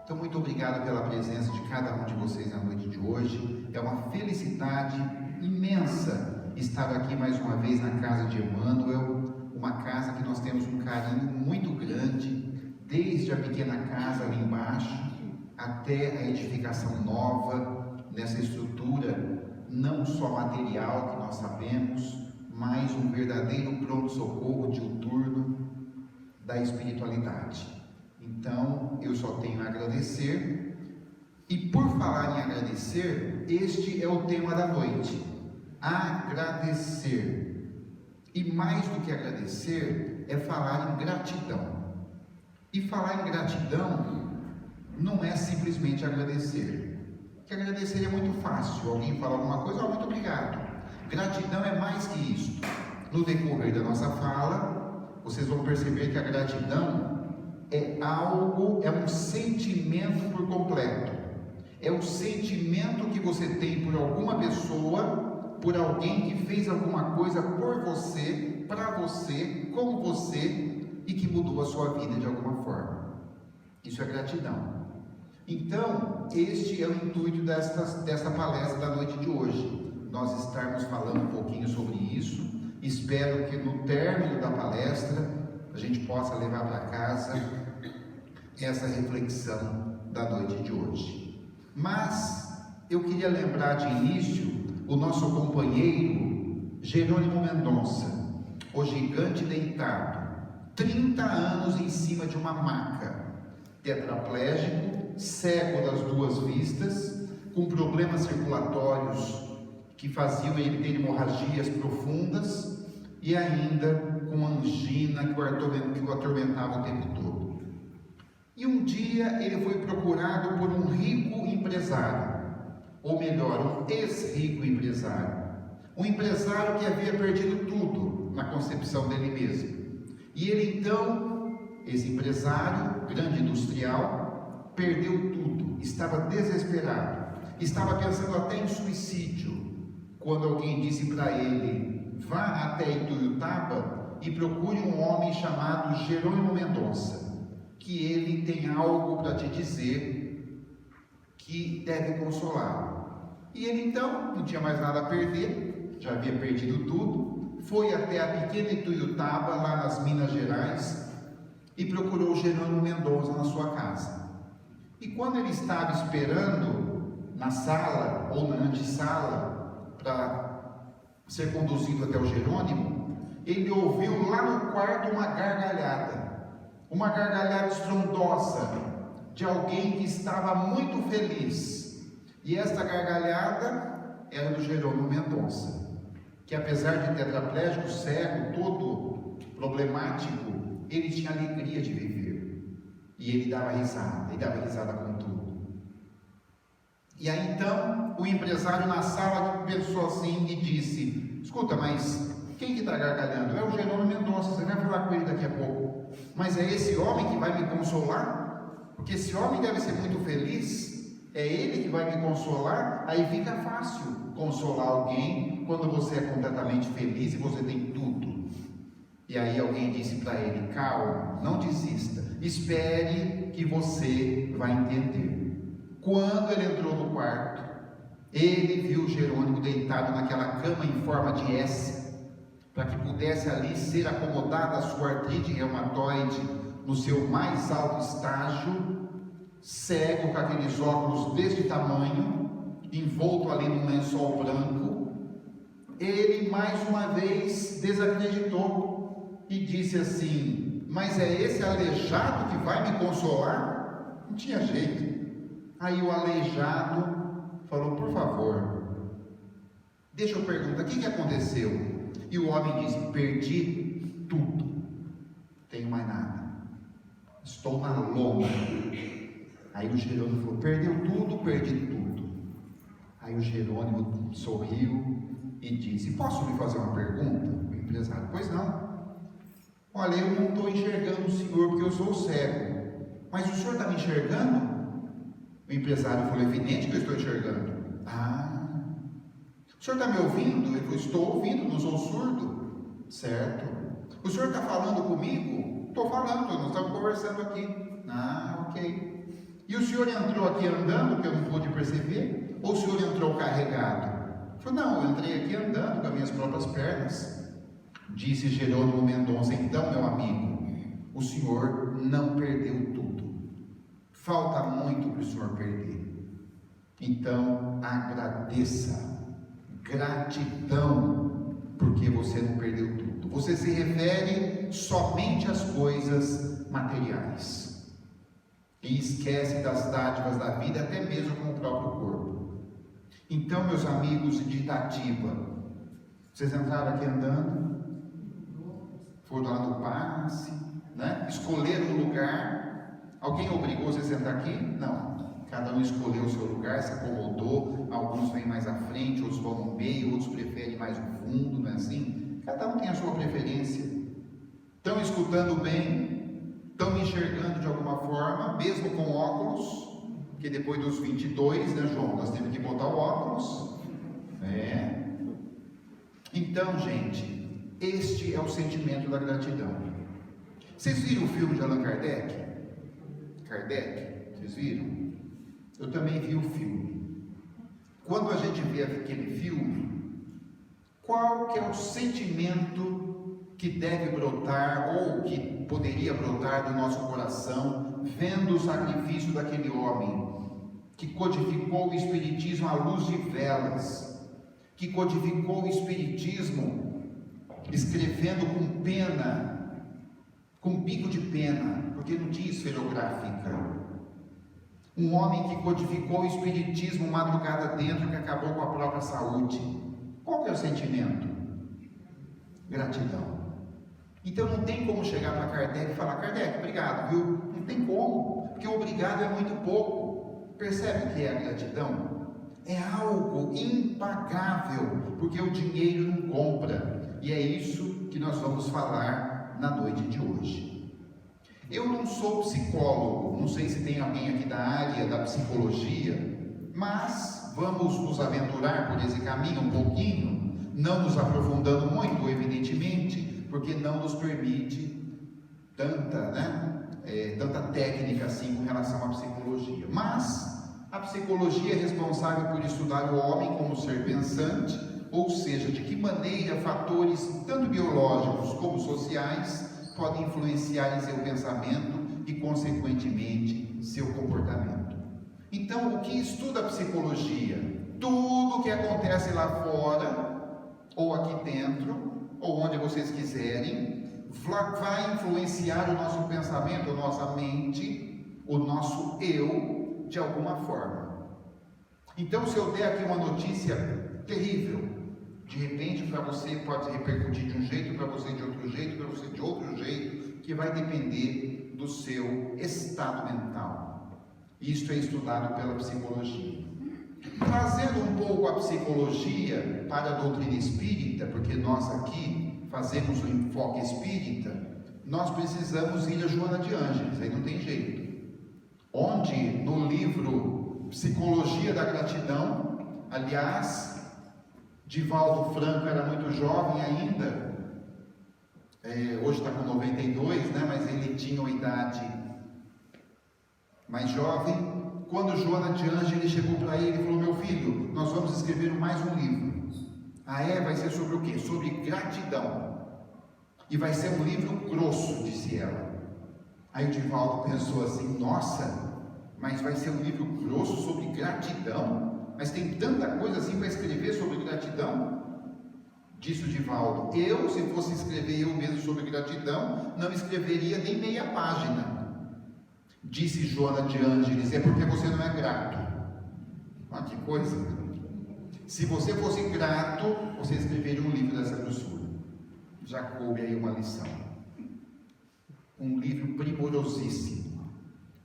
Então, muito obrigado pela presença de cada um de vocês na noite de hoje. É uma felicidade imensa estar aqui mais uma vez na casa de Emmanuel, uma casa que nós temos um carinho muito grande, desde a pequena casa ali embaixo até a edificação nova, nessa estrutura não só material que nós sabemos, mas um verdadeiro pronto-socorro diuturno da espiritualidade. Então, eu só tenho a agradecer, e por falar em agradecer, este é o tema da noite: agradecer. E mais do que agradecer, é falar em gratidão. E falar em gratidão não é simplesmente agradecer, que agradecer é muito fácil, alguém fala alguma coisa, muito obrigado. Gratidão é mais que isso. No decorrer da nossa fala, vocês vão perceber que a gratidão é algo, é um sentimento por completo. É o sentimento que você tem por alguma pessoa, por alguém que fez alguma coisa por você, para você, com você, e que mudou a sua vida de alguma forma. Isso é gratidão. Então, este é o intuito desta palestra da noite de hoje. Nós estarmos falando um pouquinho sobre isso. Espero que no término da palestra a gente possa levar para casa essa reflexão da noite de hoje. Mas eu queria lembrar de início o nosso companheiro Jerônimo Mendonça, o gigante deitado, 30 anos em cima de uma maca, tetraplégico, cego das duas vistas, com problemas circulatórios que faziam ele ter hemorragias profundas e ainda com angina que o atormentava o tempo todo. E um dia ele foi procurado por um rico empresário, ou melhor, um ex-rico empresário, um empresário que havia perdido tudo na concepção dele mesmo. E ele então, esse empresário, grande industrial, perdeu tudo, estava desesperado, estava pensando até em suicídio, quando alguém disse para ele: vá até Ituiutaba e procure um homem chamado Jerônimo Mendonça, que ele tem algo para te dizer que deve consolá-lo. E ele então não tinha mais nada a perder, já havia perdido tudo, foi até a pequena Ituiutaba, lá nas Minas Gerais, e procurou Jerônimo Mendonça na sua casa. E quando ele estava esperando na sala ou na antessala para ser conduzido até o Jerônimo, ele ouviu lá no quarto uma gargalhada estrondosa de alguém que estava muito feliz. E esta gargalhada era do Jerônimo Mendonça, que apesar de tetraplégico, cego, todo problemático, ele tinha alegria de viver. E ele dava risada com tudo. E aí então, o empresário na sala pensou assim e disse: escuta, mas quem que está gargalhando? É o Jerônimo Mendonça, você vai falar com ele daqui a pouco. Mas é esse homem que vai me consolar? Porque esse homem deve ser muito feliz, é ele que vai me consolar. Aí fica fácil consolar alguém quando você é completamente feliz e você tem tudo. E aí alguém disse para ele: calma, não desista, espere que você vai entender. Quando ele entrou no quarto, ele viu Jerônimo deitado naquela cama em forma de S, para que pudesse ali ser acomodada a sua artrite reumatoide no seu mais alto estágio, cego, com aqueles óculos deste tamanho, envolto ali num lençol branco. Ele mais uma vez desacreditou e disse assim: mas é esse aleijado que vai me consolar? Não tinha jeito. Aí o aleijado falou: por favor, deixa eu perguntar, o que aconteceu? E o homem disse: perdi tudo, não tenho mais nada, estou na lona. Aí o Jerônimo falou: perdeu tudo, perdi tudo. Aí o Jerônimo sorriu e disse: posso lhe fazer uma pergunta? O empresário: pois não. Olha, eu não estou enxergando o senhor porque eu sou cego, mas o senhor está me enxergando? O empresário falou: evidente que eu estou enxergando. Ah, o senhor está me ouvindo? Ele falou: estou ouvindo, não sou surdo. Certo. O senhor está falando comigo? Estou falando, nós estamos conversando aqui. Ah, ok. E o senhor entrou aqui andando, que eu não pude perceber? Ou o senhor entrou carregado? Ele falou, não, eu entrei aqui andando com as minhas próprias pernas. Disse Jerônimo Mendonça, então, meu amigo, o senhor não perdeu tudo. Falta muito para o senhor perder. Então, agradeça. Gratidão, porque você não perdeu tudo. Você se refere somente às coisas materiais. E esquece das dádivas da vida, até mesmo com o próprio corpo. Então, meus amigos de Itatiba, vocês entraram aqui andando, foram lá no passe, né? Escolheram um lugar. Alguém obrigou vocês a sentar aqui? Não. Cada um escolheu o seu lugar, se acomodou. Alguns vêm mais à frente, outros vão no meio, outros preferem mais no fundo, não é assim? Cada um tem a sua preferência. Estão escutando bem? Estão me enxergando de alguma forma, mesmo com óculos? Porque depois dos 22, né, João? Nós temos que botar o óculos. Então, gente, este é o sentimento da gratidão. Vocês viram o filme de Allan Kardec? Vocês viram? Eu também vi o filme. Quando a gente vê aquele filme, qual que é o sentimento que deve brotar, ou que poderia brotar do nosso coração, vendo o sacrifício daquele homem, que codificou o Espiritismo à luz de velas, que codificou o Espiritismo, escrevendo com pena, com bico de pena, porque não tinha esferográfica. Um homem que codificou o Espiritismo madrugada dentro, que acabou com a própria saúde. Qual que é o sentimento? Gratidão. Então não tem como chegar para Kardec e falar, Kardec, obrigado, viu? Não tem como, porque obrigado é muito pouco. Percebe o que é a gratidão? É algo impagável, porque o dinheiro não compra. E é isso que nós vamos falar na noite de hoje. Eu não sou psicólogo, não sei se tem alguém aqui da área da psicologia, mas vamos nos aventurar por esse caminho um pouquinho, não nos aprofundando muito, evidentemente, porque não nos permite tanta técnica assim com relação à psicologia. Mas a psicologia é responsável por estudar o homem como ser pensante, ou seja, de que maneira fatores tanto biológicos como sociais podem influenciar em seu pensamento e, consequentemente, seu comportamento. Então, o que estuda a psicologia? Tudo que acontece lá fora, ou aqui dentro, ou onde vocês quiserem, vai influenciar o nosso pensamento, a nossa mente, o nosso eu, de alguma forma. Então, se eu der aqui uma notícia terrível, de repente para você pode repercutir de um jeito, para você de outro jeito, para você de outro jeito, que vai depender do seu estado mental. Isto é estudado pela psicologia. Trazendo um pouco a psicologia para a doutrina espírita, porque nós aqui fazemos o enfoque espírita, nós precisamos ir a Joana de Ângeles, aí não tem jeito. Onde no livro Psicologia da Gratidão, aliás, Divaldo Franco era muito jovem ainda, hoje está com 92, né? Mas ele tinha uma idade mais jovem. Quando Joana de Ângeles chegou para ele e falou, meu filho, nós vamos escrever mais um livro. Vai ser sobre o quê? Sobre gratidão. E vai ser um livro grosso, disse ela. Aí o Divaldo pensou assim, nossa, mas vai ser um livro grosso sobre gratidão? Mas tem tanta coisa assim para escrever sobre gratidão? Disse o Divaldo, se fosse escrever eu mesmo sobre gratidão, não escreveria nem meia página. Disse Joana de Ângeles, é porque você não é grato. Olha que coisa. Se você fosse grato, você escreveria um livro dessa grossura. Já coube aí uma lição. Um livro primorosíssimo,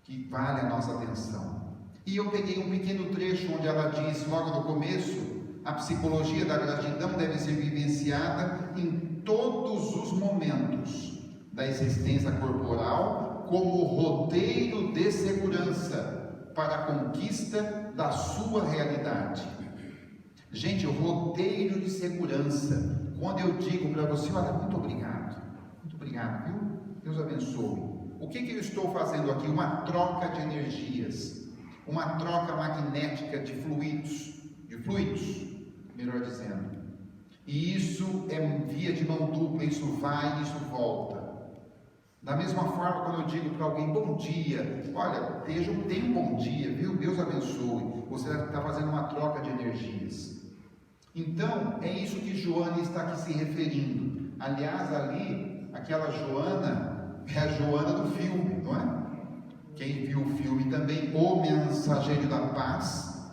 que vale a nossa atenção. E eu peguei um pequeno trecho onde ela diz, logo no começo, a psicologia da gratidão deve ser vivenciada em todos os momentos da existência corporal como roteiro de segurança para a conquista da sua realidade. Gente, o roteiro de segurança. Quando eu digo para você, olha, muito obrigado, viu? Deus abençoe. o que eu estou fazendo aqui? Uma troca de energias, uma troca magnética de fluidos, melhor dizendo. E isso é via de mão dupla, isso vai e isso volta. Da mesma forma, quando eu digo para alguém, bom dia, olha, tenha um bom dia, viu? Deus abençoe. Você está fazendo uma troca de energias. Então, é isso que Joana está aqui se referindo. Aliás, ali, aquela Joana é a Joana do filme, não é? Quem viu o filme também, O Mensageiro da Paz,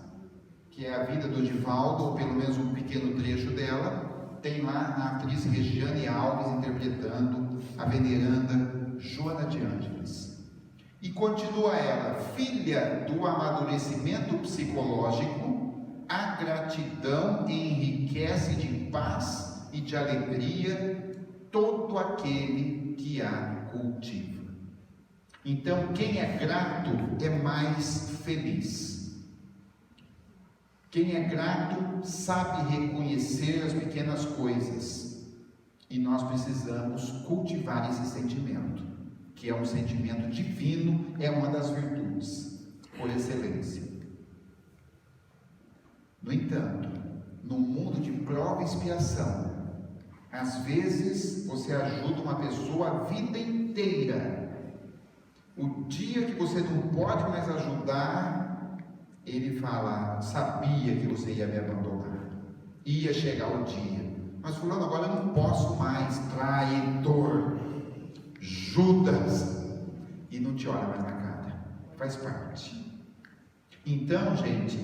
que é a vida do Divaldo, ou pelo menos um pequeno trecho dela, tem lá a atriz Regiane Alves interpretando a veneranda Joana de Ângeles. E continua ela: filha do amadurecimento psicológico, a gratidão enriquece de paz e de alegria todo aquele que a cultiva. Então, quem é grato é mais feliz. Quem é grato sabe reconhecer as pequenas coisas. E nós precisamos cultivar esse sentimento, que é um sentimento divino, é uma das virtudes, por excelência. No entanto, no mundo de prova e expiação, às vezes você ajuda uma pessoa a vida inteira. O dia que você não pode mais ajudar, ele fala: sabia que você ia me abandonar, ia chegar o dia, mas fulano, agora eu não posso mais, traidor, Judas, e não te olha mais na cara, faz parte. Então, gente,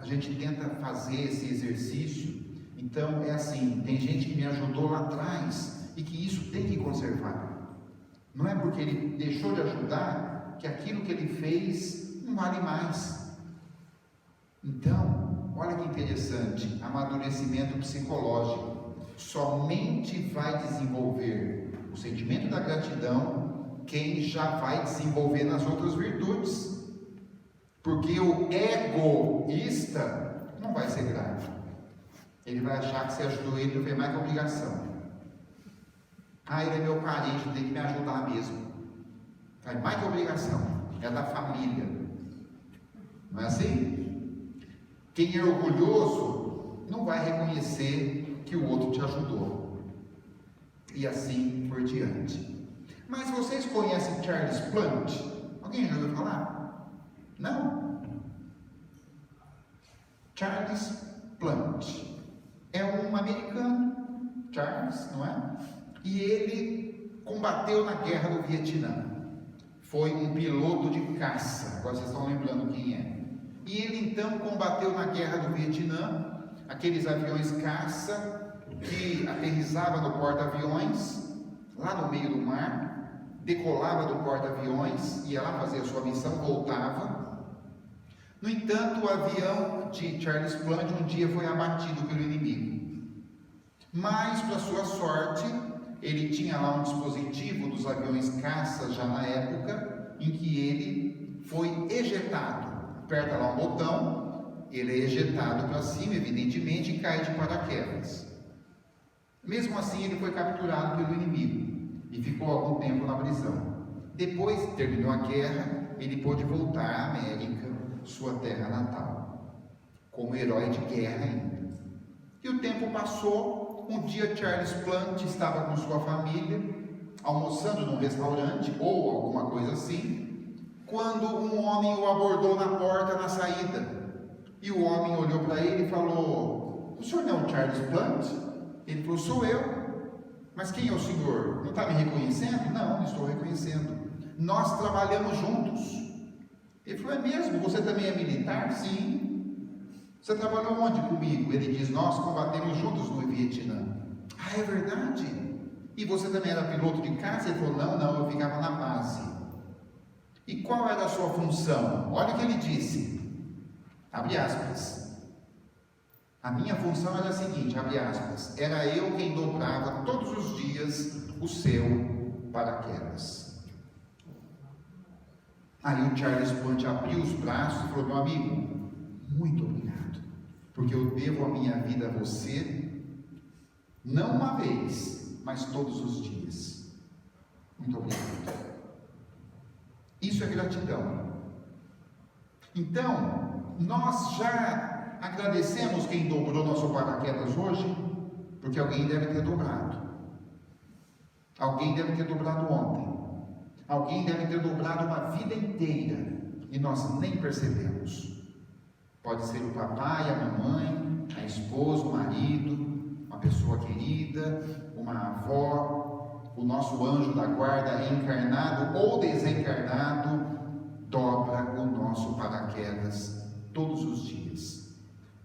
a gente tenta fazer esse exercício. Então é assim, tem gente que me ajudou lá atrás e que isso tem que conservar. Não é porque ele deixou de ajudar que aquilo que ele fez não vale mais. Então, olha que interessante, amadurecimento psicológico. Somente vai desenvolver o sentimento da gratidão quem já vai desenvolver nas outras virtudes. Porque o egoísta não vai ser grato. Ele vai achar que você ajudou ele, não fez mais que obrigação. Ele é meu parente, tem que me ajudar mesmo. Faz mais que obrigação, é da família. Não é assim? Quem é orgulhoso não vai reconhecer que o outro te ajudou. E assim por diante. Mas vocês conhecem Charles Plant? Alguém já ouviu falar? Não? Charles Plant é um americano, Charles, não é? E ele combateu na guerra do Vietnã. Foi um piloto de caça, agora vocês estão lembrando quem é. E ele então combateu na guerra do Vietnã, aqueles aviões caça que aterrissavam no porta-aviões, lá no meio do mar, decolava do porta-aviões, ia lá fazer a sua missão, voltava. No entanto, o avião de Charles Plant um dia foi abatido pelo inimigo. Mas, para sua sorte, ele tinha lá um dispositivo dos aviões caça já na época, em que ele foi ejetado. Aperta lá um botão, ele é ejetado para cima, evidentemente, e cai de paraquedas. Mesmo assim, ele foi capturado pelo inimigo e ficou algum tempo na prisão. Depois, terminou a guerra, ele pôde voltar à América, sua terra natal, como herói de guerra ainda. E o tempo passou. Um dia Charles Plant estava com sua família, almoçando num restaurante ou alguma coisa assim, quando um homem o abordou na porta, na saída. E o homem olhou para ele e falou: o senhor não é o Charles Plant? Ele falou: sou eu. Mas quem é o senhor? Não está me reconhecendo? Não, não estou reconhecendo. Nós trabalhamos juntos. Ele falou: é mesmo? Você também é militar? Sim. Você trabalhou onde comigo? Ele diz: nós combatemos juntos no Vietnã. É verdade? E você também era piloto de caça? Ele falou: não, eu ficava na base. E qual era a sua função? Olha o que ele disse, abre aspas: a minha função era a seguinte, abre aspas, era eu quem dobrava todos os dias o seu paraquedas. Aí o Charles Plant abriu os braços e falou: meu amigo, muito obrigado, porque eu devo a minha vida a você, não uma vez, mas todos os dias. Muito obrigado. Isso é gratidão. Então, nós já agradecemos quem dobrou nosso paraquedas hoje, porque alguém deve ter dobrado. Alguém deve ter dobrado ontem. Alguém deve ter dobrado uma vida inteira e nós nem percebemos. Pode ser o papai, a mamãe, a esposa, o marido, uma pessoa querida, uma avó, o nosso anjo da guarda encarnado ou desencarnado, dobra o nosso paraquedas todos os dias.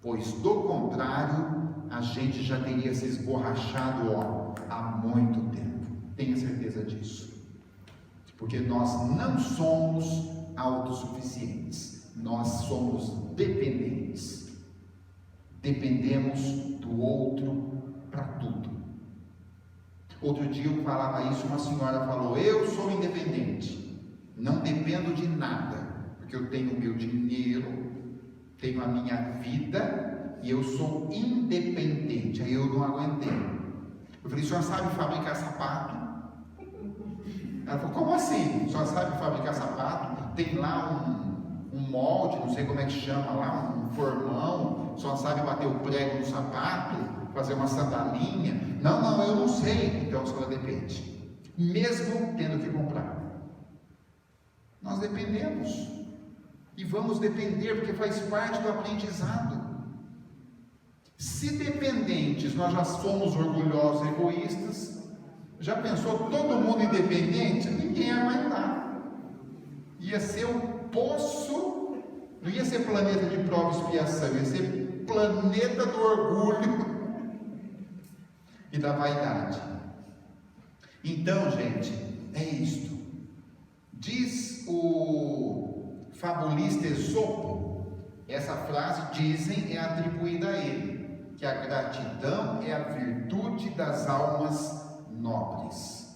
Pois do contrário, a gente já teria se esborrachado há muito tempo. Tenha certeza disso. Porque nós não somos autossuficientes, nós somos dependentes. Dependemos do outro para tudo. Outro dia eu falava isso, uma senhora falou: eu sou independente, não dependo de nada, porque eu tenho o meu dinheiro, tenho a minha vida e eu sou independente. Aí eu não aguentei. Eu falei: a senhora sabe fabricar sapato? Ela falou: como assim? Só sabe fabricar sapato? Tem lá um molde, não sei como é que chama lá, um formão, só sabe bater o prego no sapato, fazer uma sandalinha. Não, eu não sei. Então a senhora depende, mesmo tendo que comprar. Nós dependemos e vamos depender porque faz parte do aprendizado. Se dependentes nós já somos orgulhosos e egoístas, já pensou todo mundo independente? Ninguém ia aguentar. Ia ser o poço, não ia ser planeta de prova e expiação, ia ser planeta do orgulho e da vaidade. Então, gente, é isto. Diz o fabulista Esopo, essa frase, dizem, é atribuída a ele, que a gratidão é a virtude das almas nobres.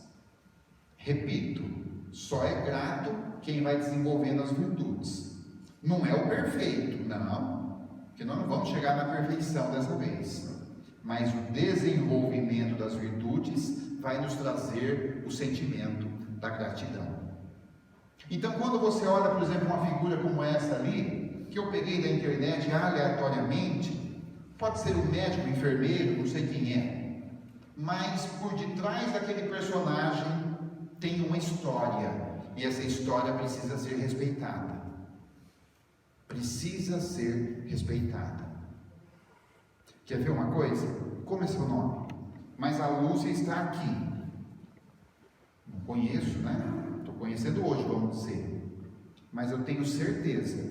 Repito, só é grato quem vai desenvolvendo as virtudes. Não é o perfeito, não, porque nós não vamos chegar na perfeição dessa vez. Mas o desenvolvimento das virtudes vai nos trazer o sentimento da gratidão. Então, quando você olha, por exemplo, uma figura como essa ali, que eu peguei da internet aleatoriamente, pode ser um médico, um enfermeiro, não sei quem é, mas por detrás daquele personagem tem uma história, e essa história precisa ser respeitada. Precisa ser respeitada. Quer ver uma coisa? Como é seu nome? Mas a Lúcia está aqui. Não conheço, né? Estou conhecendo hoje, vamos dizer. Mas eu tenho certeza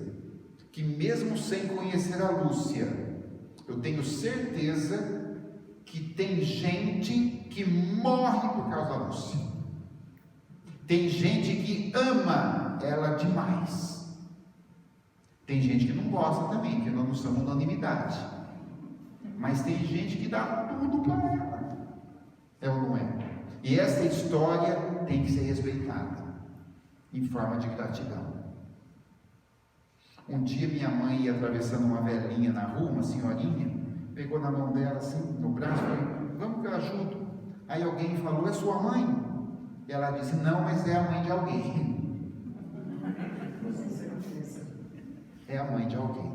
que mesmo sem conhecer a Lúcia, eu tenho certeza que tem gente que morre por causa da Lúcia. Tem gente que ama ela demais. Tem gente que não gosta também, porque nós não somos unanimidade. Mas tem gente que dá tudo para ela. É ou não é? E essa história tem que ser respeitada em forma de gratidão. Um dia minha mãe ia atravessando uma velhinha na rua, uma senhorinha, pegou na mão dela assim, no braço, e falou: vamos que eu ajudo. Aí alguém falou: é sua mãe? E ela disse: não, mas é a mãe de alguém. É a mãe de alguém.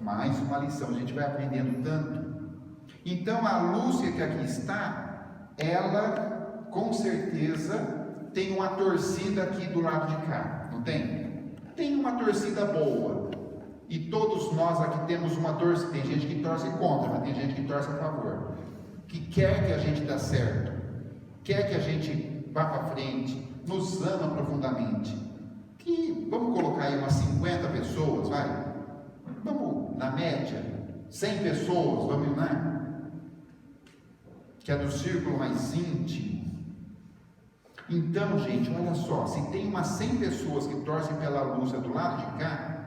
Mais uma lição, a gente vai aprendendo tanto. Então a Lúcia que aqui está, ela com certeza tem uma torcida aqui do lado de cá, não tem? Tem uma torcida boa. E todos nós aqui temos uma torcida. Tem gente que torce contra, mas tem gente que torce a favor, que quer que a gente dê certo, quer que a gente vá para frente, nos ama profundamente. Que vamos colocar aí umas 50 pessoas, vai? Vamos, na média, 100 pessoas, vamos lá? Que é do círculo mais íntimo. Então, gente, olha só, se tem umas 100 pessoas que torcem pela Lúcia do lado de cá,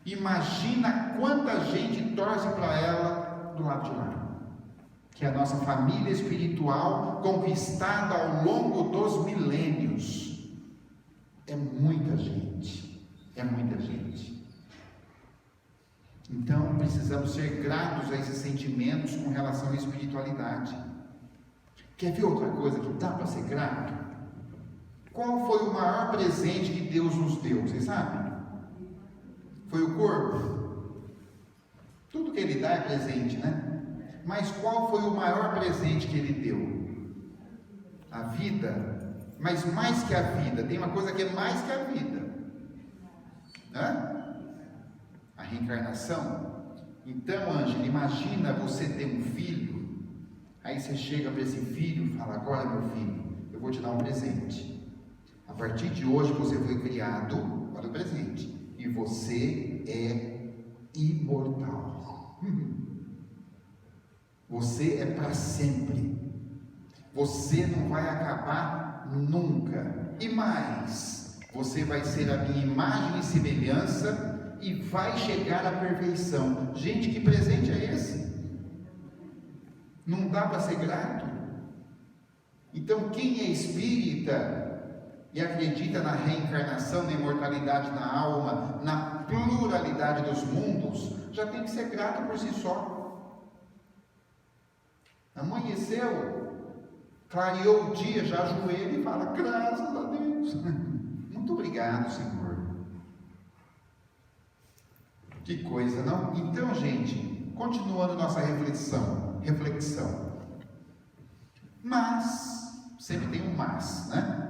imagina quanta gente torce para ela do lado de lá. Que é a nossa família espiritual conquistada ao longo dos milênios. É muita gente. É muita gente. Então, precisamos ser gratos a esses sentimentos com relação à espiritualidade. Quer ver outra coisa que dá para ser grato? Qual foi o maior presente que Deus nos deu? Vocês sabem? Foi o corpo? Tudo que Ele dá é presente, né? Mas qual foi o maior presente que Ele deu? A vida. Mas mais que a vida, tem uma coisa que é mais que a vida. Hã? A reencarnação. Então, Ângela, imagina você ter um filho, aí você chega para esse filho e fala: agora, meu filho, eu vou te dar um presente. A partir de hoje você foi criado para o presente, e você é imortal. Você é para sempre. Você não vai acabar nunca. E mais, você vai ser a minha imagem e semelhança e vai chegar à perfeição. Gente, que presente é esse? Não dá para ser grato? Então, quem é espírita e acredita na reencarnação, na imortalidade na alma, na pluralidade dos mundos, já tem que ser grato por si só. Amanheceu, clareou o dia, já ajoelha e fala: graças a Deus, muito obrigado, Senhor. Que coisa, não? Então, gente, continuando nossa reflexão. Mas, sempre tem um mas, né?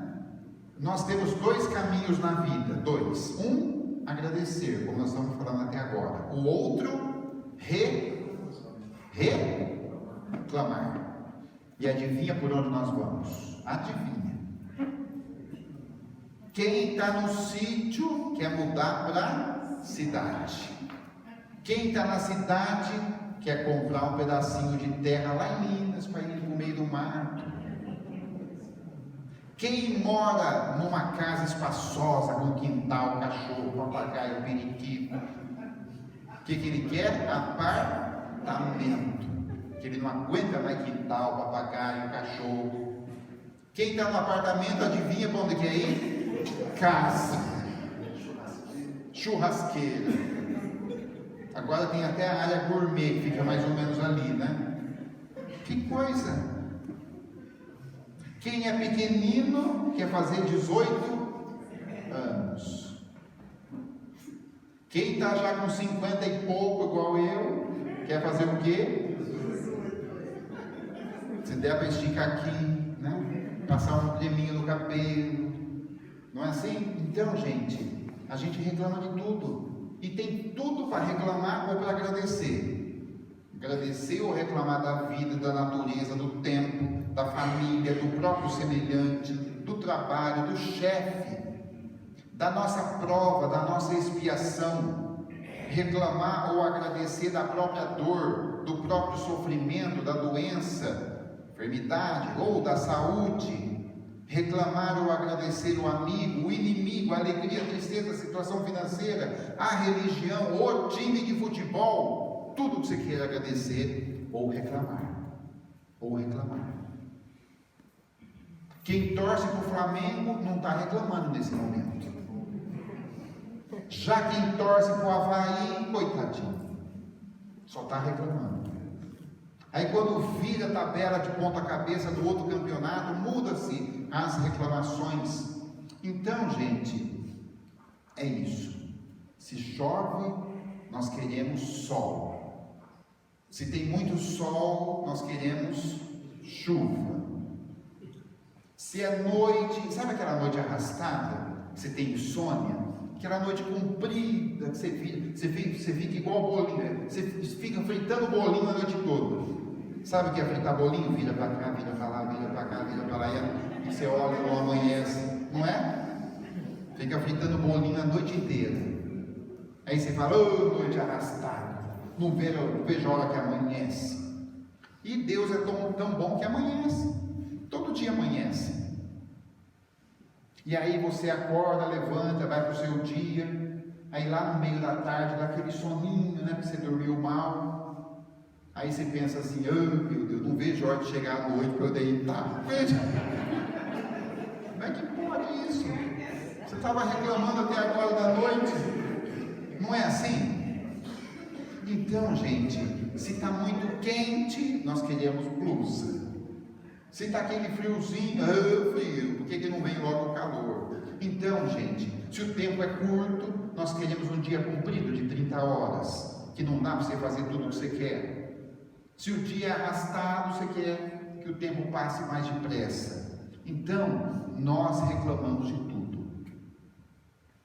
Nós temos dois caminhos na vida, dois. Um, agradecer, como nós estamos falando até agora. O outro, reclamar. E adivinha por onde nós vamos? Adivinha. Quem está no sítio quer mudar para cidade. Quem está na cidade quer comprar um pedacinho de terra lá em Minas para ir no meio do mato. Quem mora numa casa espaçosa, com quintal, cachorro, papagaio, periquito, o que ele quer? Apartamento. Que ele não aguenta mais quintal, papagaio, cachorro. Quem está no apartamento, adivinha para onde quer ir? Casa. Churrasqueira. Agora tem até a área gourmet, que fica mais ou menos ali, né? Que coisa! Quem é pequenino quer fazer 18 anos. Quem está já com 50 e pouco, igual eu, quer fazer o quê? Se der para esticar aqui, né? Passar um creminho no cabelo. Não é assim? Então, gente, a gente reclama de tudo. E tem tudo para reclamar ou para agradecer. Agradecer ou reclamar da vida, da natureza, do tempo, da família, do próprio semelhante, do trabalho, do chefe, da nossa prova, da nossa expiação. Reclamar ou agradecer da própria dor, do próprio sofrimento, da doença, enfermidade ou da saúde. Reclamar ou agradecer o amigo, o inimigo, a alegria, a tristeza, a situação financeira, a religião, o time de futebol, tudo que você queira agradecer ou reclamar. Quem torce para o Flamengo não está reclamando nesse momento. Já quem torce para o Avaí, coitadinho, só está reclamando. Aí quando vira a tabela de ponta cabeça do outro campeonato, muda-se as reclamações. Então, gente, é isso. Se chove, nós queremos sol. Se tem muito sol, nós queremos chuva. Se é noite, sabe aquela noite arrastada, que você tem insônia? Aquela noite comprida, que você fica igual bolinho, você fica fritando bolinho a noite toda. Sabe o que é fritar bolinho? Vira para cá, vira para lá, vira para cá, vira para lá, e você olha e não amanhece, não é? Fica fritando bolinho a noite inteira. Aí você fala: ô, noite arrastada, não vejo a hora que amanhece. E Deus é tão bom que amanhece, todo dia amanhece. E aí você acorda, levanta, vai para o seu dia, aí lá no meio da tarde dá aquele soninho, né, que você dormiu mal. Aí você pensa assim: oh, meu Deus, não vejo a hora de chegar à noite para eu deitar. Como é que pode isso? Você estava reclamando até agora da noite? Não é assim? Então, gente, se está muito quente, nós queremos blusa. Se está aquele friozinho, frio, por que não vem logo o calor? Então, gente, se o tempo é curto, nós queremos um dia comprido de 30 horas, que não dá para você fazer tudo o que você quer. Se o dia é arrastado, você quer que o tempo passe mais depressa. Então, nós reclamamos de tudo.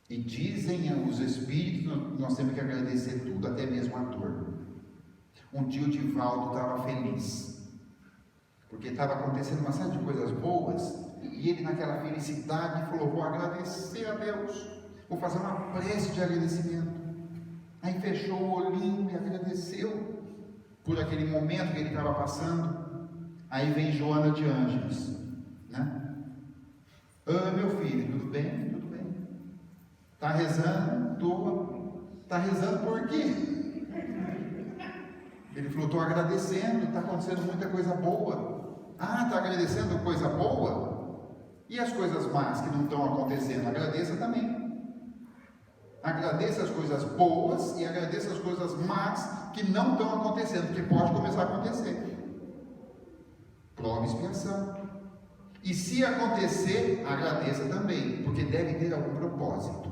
E dizem os espíritos que nós temos que agradecer tudo, até mesmo a dor. Um dia o Divaldo estava feliz, porque estava acontecendo uma série de coisas boas, e ele naquela felicidade falou: vou agradecer a Deus, vou fazer uma prece de agradecimento. Aí fechou o olhinho e agradeceu por aquele momento que ele estava passando. Aí vem Joana de Ângeles, né? Meu filho, tudo bem? Tudo bem. Está rezando? Estou. Está rezando por quê? Ele falou: estou agradecendo, está acontecendo muita coisa boa. Ah, está agradecendo coisa boa? E as coisas más que não estão acontecendo? Agradeça também. Agradeça as coisas boas e agradeça as coisas más que não estão acontecendo, porque pode começar a acontecer. Prova e expiação. E se acontecer, agradeça também, porque deve ter algum propósito.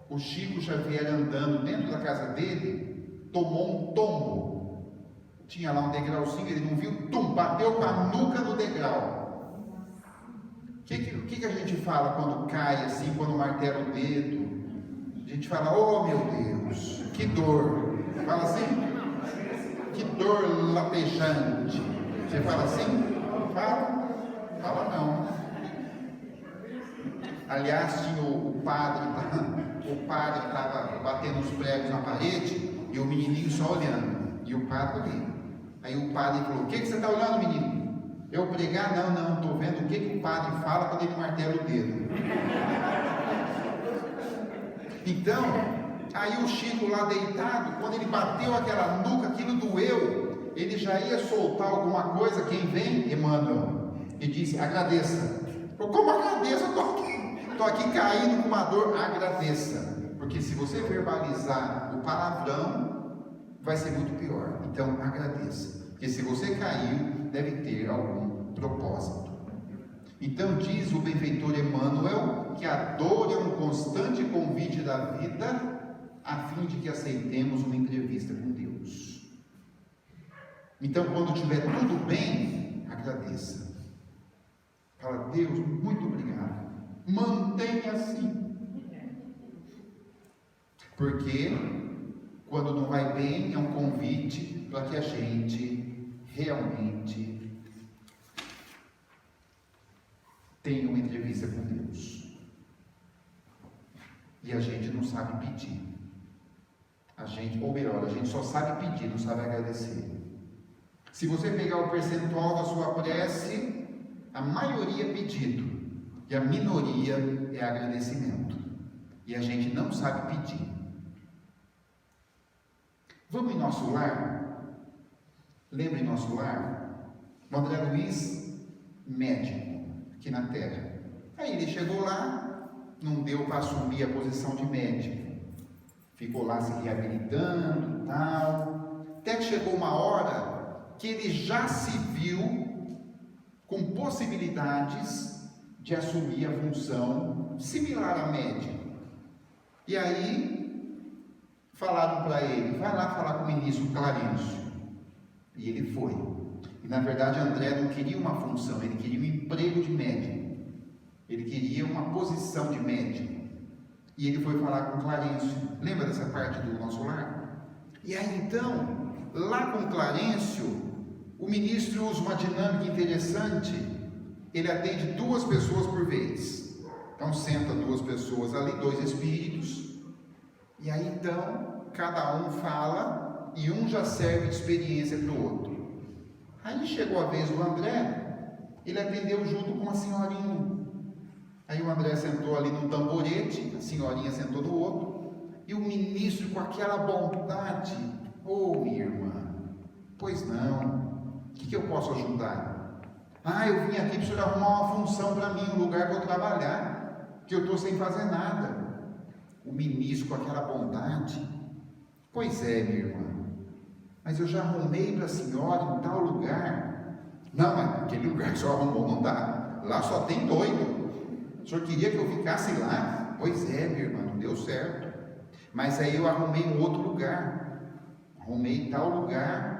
O Chico Xavier, andando dentro da casa dele, tomou um tombo. Tinha lá um degrauzinho, ele não viu, bateu com a nuca no degrau. O que a gente fala quando cai assim, quando martela o dedo? A gente fala: oh meu Deus, que dor. Fala assim? Que dor latejante. Você fala assim? Fala não. Aliás, tinha o padre estava batendo os pregos na parede e o menininho só olhando. E o padre ali. Aí o padre falou: o que você está olhando, menino? Eu pregar? Não, estou vendo o que o padre fala quando ele martela o dedo. Então, aí o Chico lá deitado, quando ele bateu aquela nuca, aquilo doeu, ele já ia soltar alguma coisa. Quem vem? Emmanuel. E disse: agradeça. Falou: como agradeça? Estou aqui caindo com uma dor. Agradeça. Porque se você verbalizar o palavrão, vai ser muito pior. Então agradeça, porque se você caiu, deve ter algum propósito. Então diz o benfeitor Emmanuel que a dor é um constante convite da vida, a fim de que aceitemos uma entrevista com Deus. Então, quando estiver tudo bem, agradeça. Fala: Deus, muito obrigado, mantenha assim. Porque quando não vai bem, é um convite para que a gente realmente tenha uma entrevista com Deus. E a gente não sabe pedir. Ou melhor, a gente só sabe pedir, não sabe agradecer. Se você pegar o percentual da sua prece, a maioria é pedido e a minoria é agradecimento. E a gente não sabe pedir. Vamos em nosso lar? Lembra em nosso lar? O André Luiz, médico, aqui na Terra. Aí ele chegou lá, não deu para assumir a posição de médico. Ficou lá se reabilitando e tal. Até que chegou uma hora que ele já se viu com possibilidades de assumir a função similar a médico. E aí falaram para ele: vai lá falar com o ministro Clarencio. E ele foi. E na verdade André não queria uma função, ele queria um emprego de médico. Ele queria uma posição de médico. E ele foi falar com o Clarencio. Lembra dessa parte do nosso lar? E aí então, lá com o Clarencio, o ministro usa uma dinâmica interessante. Ele atende 2 pessoas por vez. Então senta 2 pessoas ali, 2 espíritos. E aí então, cada um fala e um já serve de experiência para o outro. Aí chegou a vez do André, ele atendeu junto com uma senhorinha. Aí o André sentou ali num tamborete, a senhorinha sentou no outro, e o ministro com aquela bondade: ô minha irmã, pois não, o que eu posso ajudar? Eu vim aqui para o senhor arrumar uma função para mim, um lugar para eu trabalhar, que eu estou sem fazer nada. O ministro com aquela bondade: pois é, minha irmã, mas eu já arrumei para a senhora em tal lugar, Não, mas aquele lugar que o senhor arrumou não dá. Lá só tem doido. O senhor queria que eu ficasse lá? Pois é, minha irmã, não deu certo. Mas aí eu arrumei um outro lugar. Arrumei tal lugar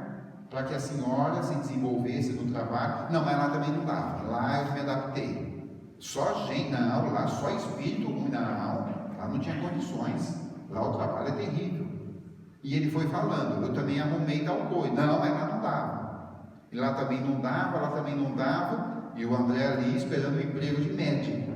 para que a senhora se desenvolvesse no trabalho. Não, mas lá também não dava. Lá eu me adaptei. Só gente, não, lá só espírito ruim, não. Lá não tinha condições. Lá o trabalho é terrível. E ele foi falando, eu também arrumei tal coisa. Não, mas lá não dava. E lá também não dava, lá também não dava. E o André ali esperando o emprego de médico.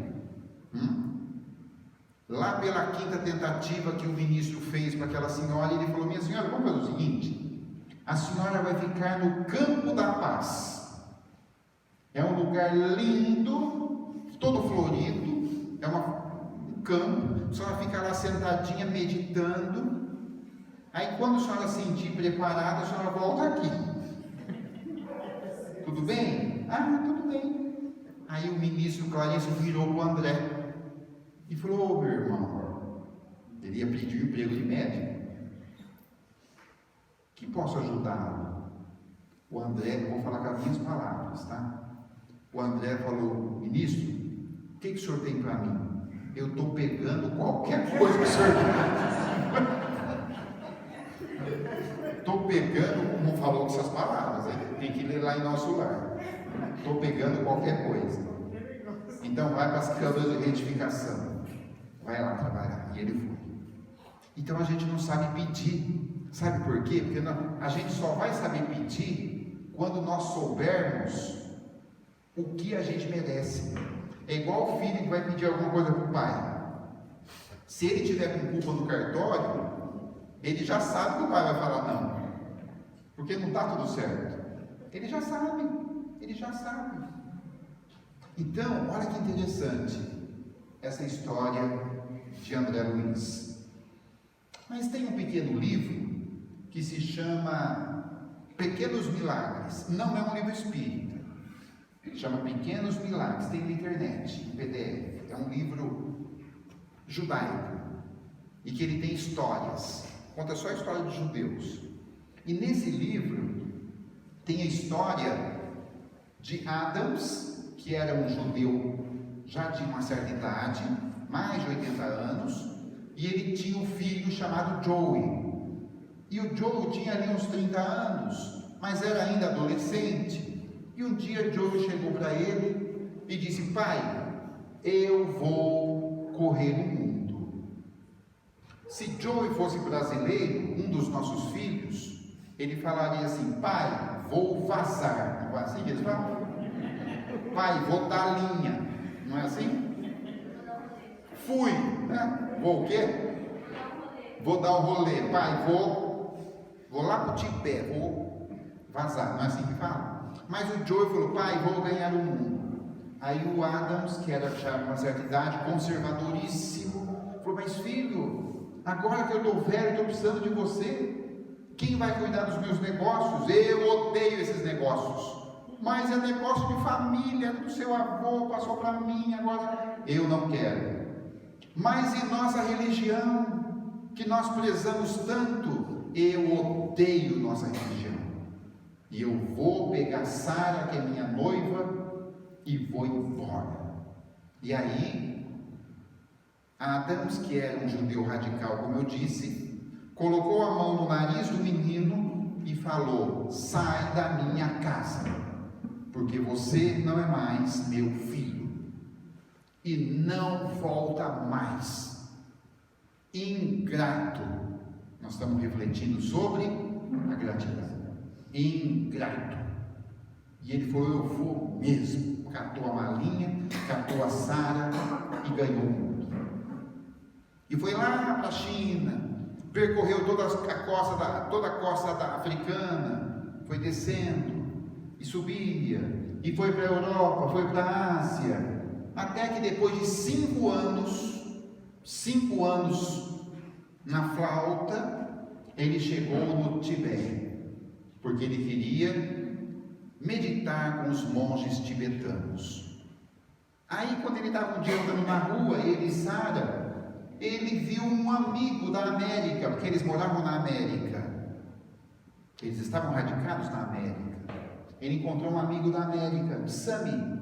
Lá pela quinta tentativa que o ministro fez para aquela senhora, ele falou: minha senhora, vamos fazer o seguinte, a senhora vai ficar no Campo da Paz. É um lugar lindo, todo florido, é um campo, a senhora fica lá sentadinha meditando. Aí quando a senhora se sentir preparada, a senhora volta aqui. Tudo bem? Ah, tudo bem. Aí o ministro Clarice virou para o André e falou: ô meu irmão, ele ia pedir um emprego de médico, que posso ajudá-lo? O André, vou falar com as minhas palavras, tá? O André falou: ministro, o que o senhor tem para mim? Eu estou pegando qualquer coisa que o senhor estou pegando, não falou com essas palavras, tem que ler lá em nosso lar. Estou pegando qualquer coisa. Então vai para as câmaras de retificação. Vai lá trabalhar. E ele foi. Então a gente não sabe pedir. Sabe por quê? Porque a gente só vai saber pedir quando nós soubermos o que a gente merece. É igual o filho que vai pedir alguma coisa para o pai. Se ele tiver com culpa no cartório, ele já sabe que o pai vai falar não. Porque não está tudo certo. Ele já sabe. Ele já sabe. Então, olha que interessante essa história de André Luiz. Mas tem um pequeno livro que se chama Pequenos Milagres. Não é um livro espírita. Ele chama Pequenos Milagres. Tem na internet, em PDF. É um livro judaico. E que ele tem histórias. Conta só a história dos judeus. E nesse livro tem a história de Adams, que era um judeu já de uma certa idade, mais de 80 anos, e ele tinha um filho chamado Joey. E o Joey tinha ali uns 30 anos, mas era ainda adolescente. E um dia Joey chegou para ele e disse: pai, eu vou correr o mundo. Se Joey fosse brasileiro, um dos nossos filhos, ele falaria assim: pai, vou vazar. Não é assim que eles falam? Pai, vou dar linha. Não é assim? Fui, né? Vou o quê? Vou dar um rolê. Pai, vou lá para o Tibete, vou vazar. Não é assim que fala? Mas o Joey falou: pai, vou ganhar o mundo. Aí o Adams, que era já uma certa idade, conservadoríssimo, falou: mas filho, agora que eu estou velho, estou precisando de você. Quem vai cuidar dos meus negócios? Eu odeio esses negócios. Mas é negócio de família, do seu avô, passou para mim, agora eu não quero. Mas em nossa religião, que nós prezamos tanto, eu odeio nossa religião. E eu vou pegar Sara, que é minha noiva, e vou embora. E aí, Adams, que era um judeu radical, como eu disse, colocou a mão no nariz do menino e falou: sai da minha casa, porque você não é mais meu filho, e não volta mais. Ingrato. Nós estamos refletindo sobre a gratidão. Ingrato. E ele falou: eu vou mesmo. Catou a malinha, catou a Sara e ganhou o mundo. E foi lá para a China, percorreu toda a costa africana, foi descendo e subia, e foi para a Europa, foi para a Ásia, até que depois de 5 anos na flauta, ele chegou no Tibete, porque ele queria meditar com os monges tibetanos. Aí quando ele estava um dia andando na rua, ele e Sara, ele viu um amigo da América, porque eles moravam na América, eles estavam radicados na América. ele encontrou um amigo da América, Sammy.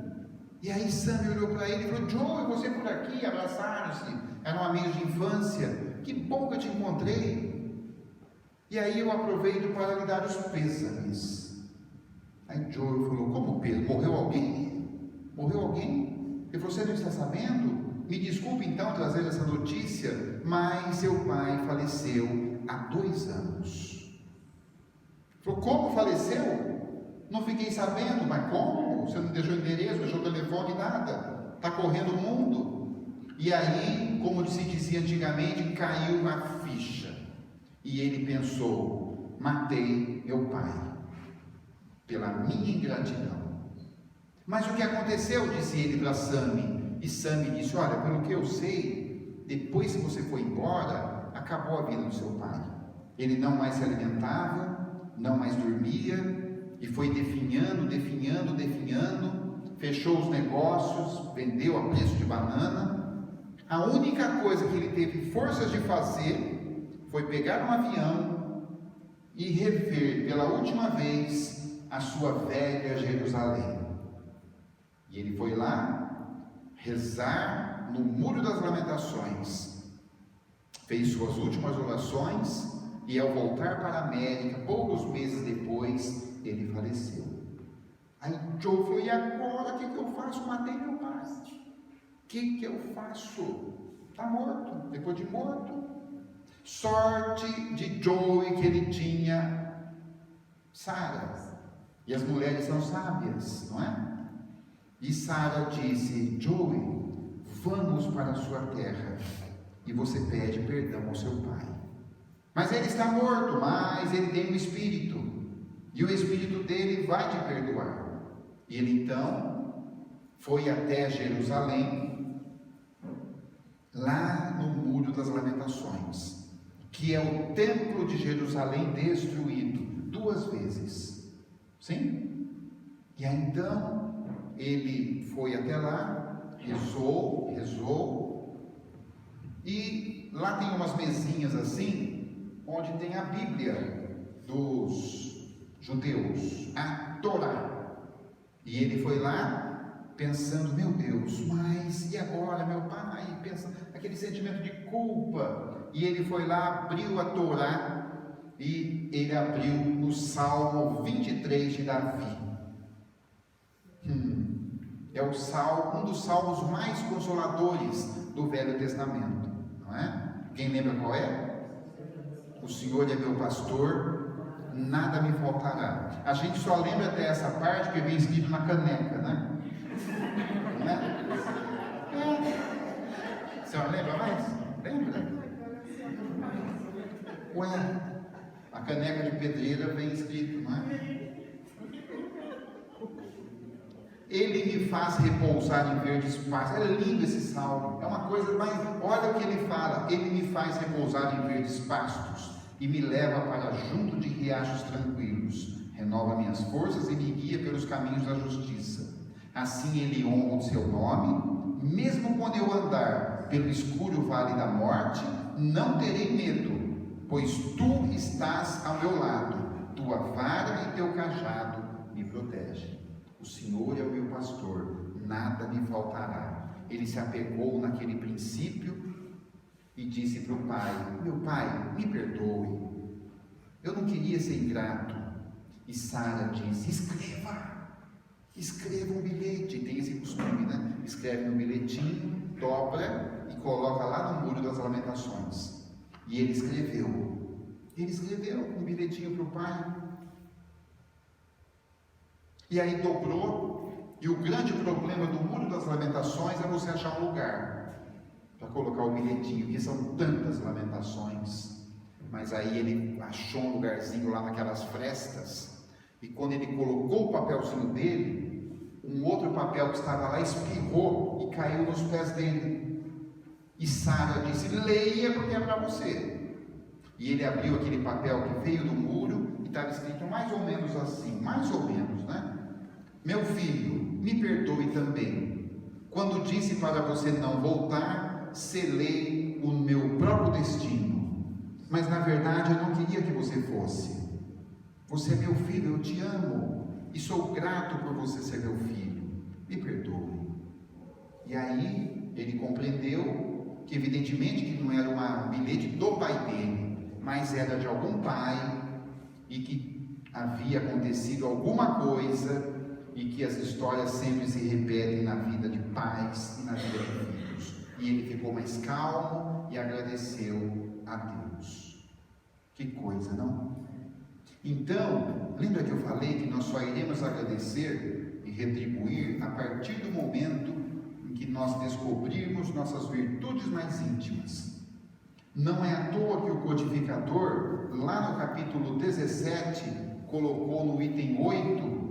E aí Sammy olhou para ele e falou: Joe, você por aqui? Abraçaram-se, eram amigos de infância. Que bom que eu te encontrei. E aí eu aproveito para lhe dar os pêsames. Aí Joe falou: como pêsames? Morreu alguém? Morreu alguém? Ele falou: você não está sabendo? Me desculpe então trazer essa notícia, mas seu pai faleceu há 2 anos. Ele falou: como faleceu? Não fiquei sabendo. Mas como? Você não deixou endereço, deixou telefone, nada. Está correndo o mundo. E aí, como se dizia antigamente, caiu a ficha. E ele pensou: matei meu pai pela minha ingratidão. Mas o que aconteceu? Disse ele para Sammy. E Sammy disse: olha, pelo que eu sei, depois que você foi embora, acabou a vida do seu pai. Ele não mais se alimentava, não mais dormia, e foi definhando, fechou os negócios, vendeu a preço de banana. A única coisa que ele teve forças de fazer foi pegar um avião e rever pela última vez a sua velha Jerusalém. E ele foi lá rezar no Muro das Lamentações, fez suas últimas orações, e ao voltar para a América, poucos meses depois, ele faleceu. Aí Joe falou: e agora o que eu faço? Matei meu pai. O que eu faço? Está morto, depois de morto. Sorte de Joe que ele tinha Sara. E as mulheres são sábias, não é? E Sara disse: Joe, vamos para a sua terra e você pede perdão ao seu pai. Mas ele está morto, mas ele tem um espírito, e o espírito dele vai te perdoar. E ele então foi até Jerusalém, lá no Muro das Lamentações, que é o templo de Jerusalém destruído 2 vezes. Sim? E aí então ele foi até lá, rezou, e lá tem umas mesinhas assim, onde tem a Bíblia dos judeus, a Torá. E ele foi lá pensando: meu Deus, mas e agora meu pai? Pensa aquele sentimento de culpa. E ele foi lá, abriu a Torá, e ele abriu no Salmo 23 de Davi. É o salmo, um dos salmos mais consoladores do Velho Testamento, não é? Quem lembra qual é? O Senhor é meu pastor, nada me faltará. A gente só lembra até essa parte que vem escrito na caneca, né? Não é? A senhora lembra mais? Lembra? Ué, a caneca de pedreira vem escrito, não é? Ele me faz repousar em verdes pastos. É lindo esse salmo, é uma coisa, mas olha o que ele fala: ele me faz repousar em verdes pastos e me leva para junto de riachos tranquilos, renova minhas forças e me guia pelos caminhos da justiça. Assim ele honra o seu nome. Mesmo quando eu andar pelo escuro vale da morte, não terei medo, pois tu estás ao meu lado, tua vara e teu cajado me protegem. O Senhor é o meu pastor, nada me faltará. Ele se apegou naquele princípio e disse para o pai: meu pai, me perdoe, eu não queria ser ingrato. E Sara disse: escreva um bilhete. Tem esse costume, né? Escreve no bilhetinho, dobra e coloca lá no Muro das Lamentações. E ele escreveu um bilhetinho para o pai. E aí dobrou, e o grande problema do Muro das Lamentações é você achar um lugar para colocar o bilhetinho, que são tantas lamentações. Mas aí ele achou um lugarzinho lá naquelas frestas, e quando ele colocou o papelzinho dele, um outro papel que estava lá espirrou e caiu nos pés dele. E Sara disse: leia, porque é para você. E ele abriu aquele papel que veio do muro, e estava escrito mais ou menos assim, mais ou menos, né? Meu filho, me perdoe também. Quando disse para você não voltar, selei o meu próprio destino. Mas na verdade eu não queria que você fosse. Você é meu filho, eu te amo. e sou grato por você ser meu filho, me perdoe. E aí ele compreendeu que evidentemente que não era um bilhete do pai dele, mas era de algum pai, e que havia acontecido alguma coisa, e que as histórias sempre se repetem na vida de pais e na vida de filhos. E ele ficou mais calmo e agradeceu a Deus. Que coisa, não? Então, lembra que eu falei que nós só iremos agradecer e retribuir a partir do momento em que nós descobrirmos nossas virtudes mais íntimas. Não é à toa que o codificador, lá no capítulo 17, colocou no item 8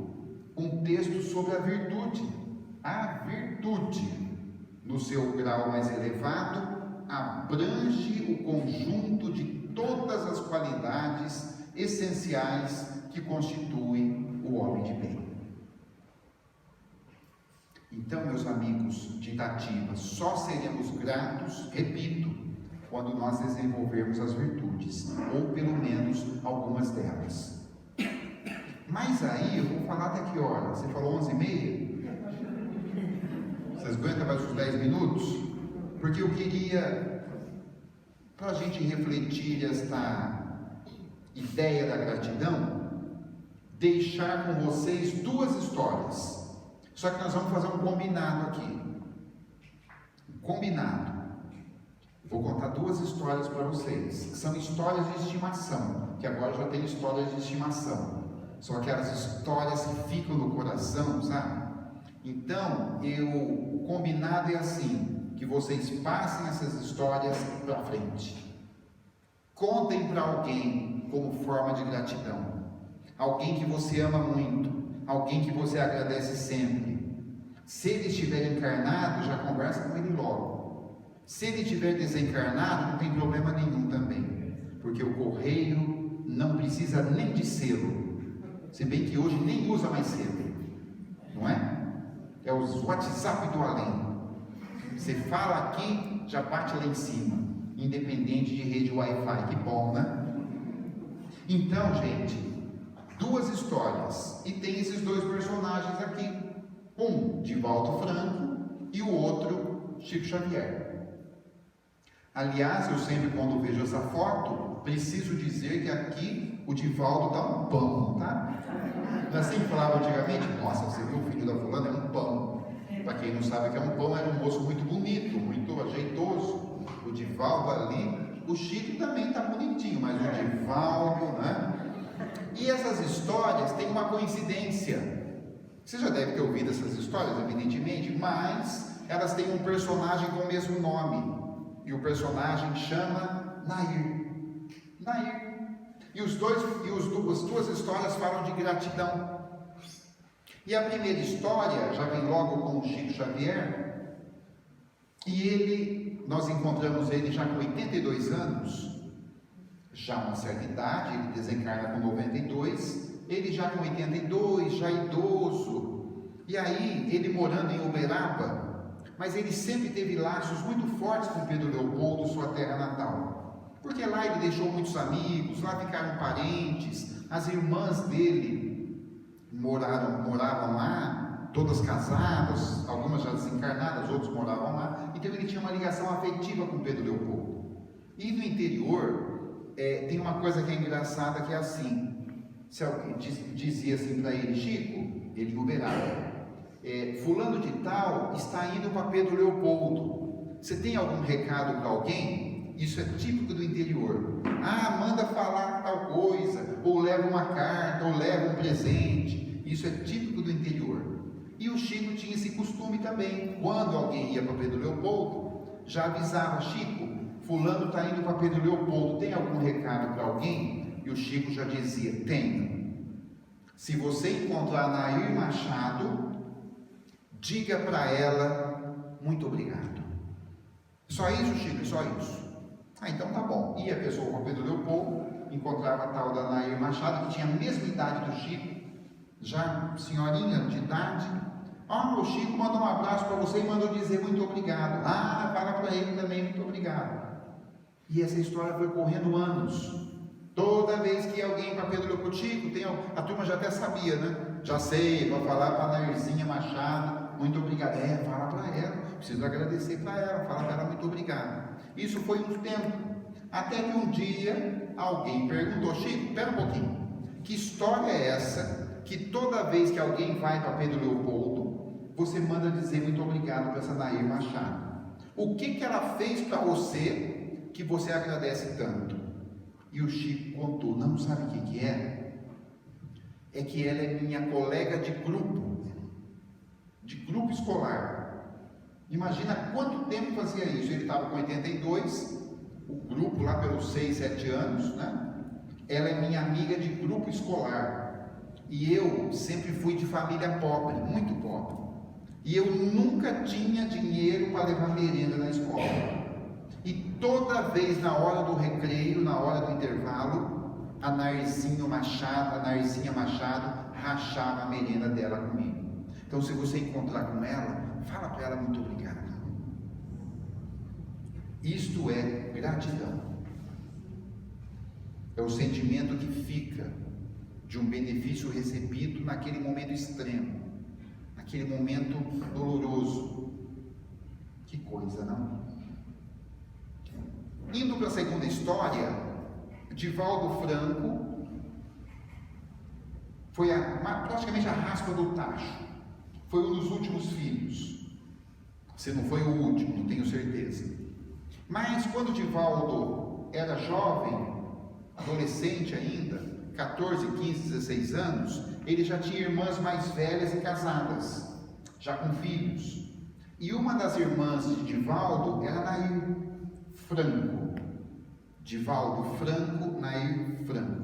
um texto sobre a virtude. A virtude, no seu grau mais elevado, abrange o conjunto de todas as qualidades essenciais que constituem o homem de bem. Então, meus amigos de Itatiba, só seremos gratos, repito, quando nós desenvolvermos as virtudes, ou pelo menos algumas delas. Mas aí, eu vou falar até que hora? Você falou 11h30? Vocês aguentam mais uns 10 minutos? Porque eu queria, para a gente refletir esta ideia da gratidão, deixar com vocês duas histórias. Só que nós vamos fazer um combinado aqui. Combinado. Vou contar duas histórias para vocês. São histórias de estimação, que agora já tem histórias de estimação. São aquelas histórias que ficam no coração, sabe? Então, o combinado é assim, que vocês passem essas histórias para frente. Contem para alguém como forma de gratidão. Alguém que você ama muito, alguém que você agradece sempre. Se ele estiver encarnado, já conversa com ele logo. Se ele estiver desencarnado, não tem problema nenhum também, porque o correio não precisa nem de selo. Se bem que hoje nem usa mais selo, não é? É o WhatsApp do além. Você fala aqui, já bate lá em cima, independente de rede Wi-Fi. Que bom, né? Então, gente, duas histórias, e tem esses dois personagens aqui, um Divaldo Franco e o outro Chico Xavier. Aliás, eu sempre, quando vejo essa foto, preciso dizer que aqui o Divaldo dá um pão, tá? Não é assim que falava antigamente? Nossa, você viu o filho da fulana? É um pão. Para quem não sabe o que é um pão, era um moço muito bonito, muito ajeitoso. O Divaldo ali, o Chico também está bonitinho, mas o Divaldo, né? E essas histórias têm uma coincidência. Você já deve ter ouvido essas histórias, evidentemente, mas elas têm um personagem com o mesmo nome. E o personagem chama Nair. Nair. E as duas histórias falam de gratidão. E a primeira história já vem logo com o Chico Xavier. E nós encontramos ele já com 82 anos, já uma certa idade, ele desencarna com 92, ele já com 82, já idoso. E aí, ele morando em Uberaba, mas ele sempre teve laços muito fortes com Pedro Leopoldo, sua terra natal. Porque lá ele deixou muitos amigos, lá ficaram parentes, as irmãs dele moravam lá, todas casadas, algumas já desencarnadas, outros moravam lá. Então ele tinha uma ligação afetiva com Pedro Leopoldo. E no interior, tem uma coisa que é engraçada, que é assim, se alguém dizia assim para ele, Chico, ele Uberaba, fulano de tal está indo para Pedro Leopoldo, você tem algum recado para alguém? Isso é típico do interior. Manda falar tal coisa, ou leva uma carta, ou leva um presente. Isso é típico do interior. E o Chico tinha esse costume também. Quando alguém ia para Pedro Leopoldo, já avisava, Chico, fulano está indo para Pedro Leopoldo, tem algum recado para alguém? E o Chico já dizia, tenho. Se você encontrar Nair Machado, diga para ela, muito obrigado. Só isso, Chico, só isso. Então tá bom. Ia a pessoa com Pedro Leopoldo, encontrava a tal da Nair Machado, que tinha a mesma idade do Chico, já senhorinha de idade. O Chico mandou um abraço para você e mandou dizer muito obrigado. Fala para ele também muito obrigado. E essa história foi correndo anos. Toda vez que alguém para Pedro Leopoltico, a turma já até sabia, né? Já sei, vou falar para a Nairzinha Machado, muito obrigado. Fala para ela, preciso agradecer para ela, fala para ela muito obrigado. Isso foi um tempo, até que um dia alguém perguntou: Chico, espera um pouquinho, que história é essa que toda vez que alguém vai para Pedro Leopoldo, você manda dizer muito obrigado para essa Nair Machado? O que ela fez para você que você agradece tanto? E o Chico contou. Não sabe o que é? É que ela é minha colega de grupo escolar. Imagina quanto tempo fazia isso. Ele estava com 82, o grupo lá pelos 6, 7 anos, né? Ela é minha amiga de grupo escolar. E eu sempre fui de família pobre, muito pobre. E eu nunca tinha dinheiro para levar merenda na escola. E toda vez na hora do recreio, na hora do intervalo, a Nairzinha Machado rachava a merenda dela comigo. Então, se você encontrar com ela, fala para ela muito obrigado. Isto é gratidão. É o sentimento que fica de um benefício recebido naquele momento extremo, naquele momento doloroso. Que coisa, não? Indo para a segunda história, Divaldo Franco foi praticamente a raspa do tacho. Foi um dos últimos filhos. Se não foi o último, não tenho certeza. Mas quando Divaldo era jovem, adolescente ainda, 14, 15, 16 anos, ele já tinha irmãs mais velhas e casadas, já com filhos. E uma das irmãs de Divaldo era Nair Franco. Divaldo Franco, Nair Franco.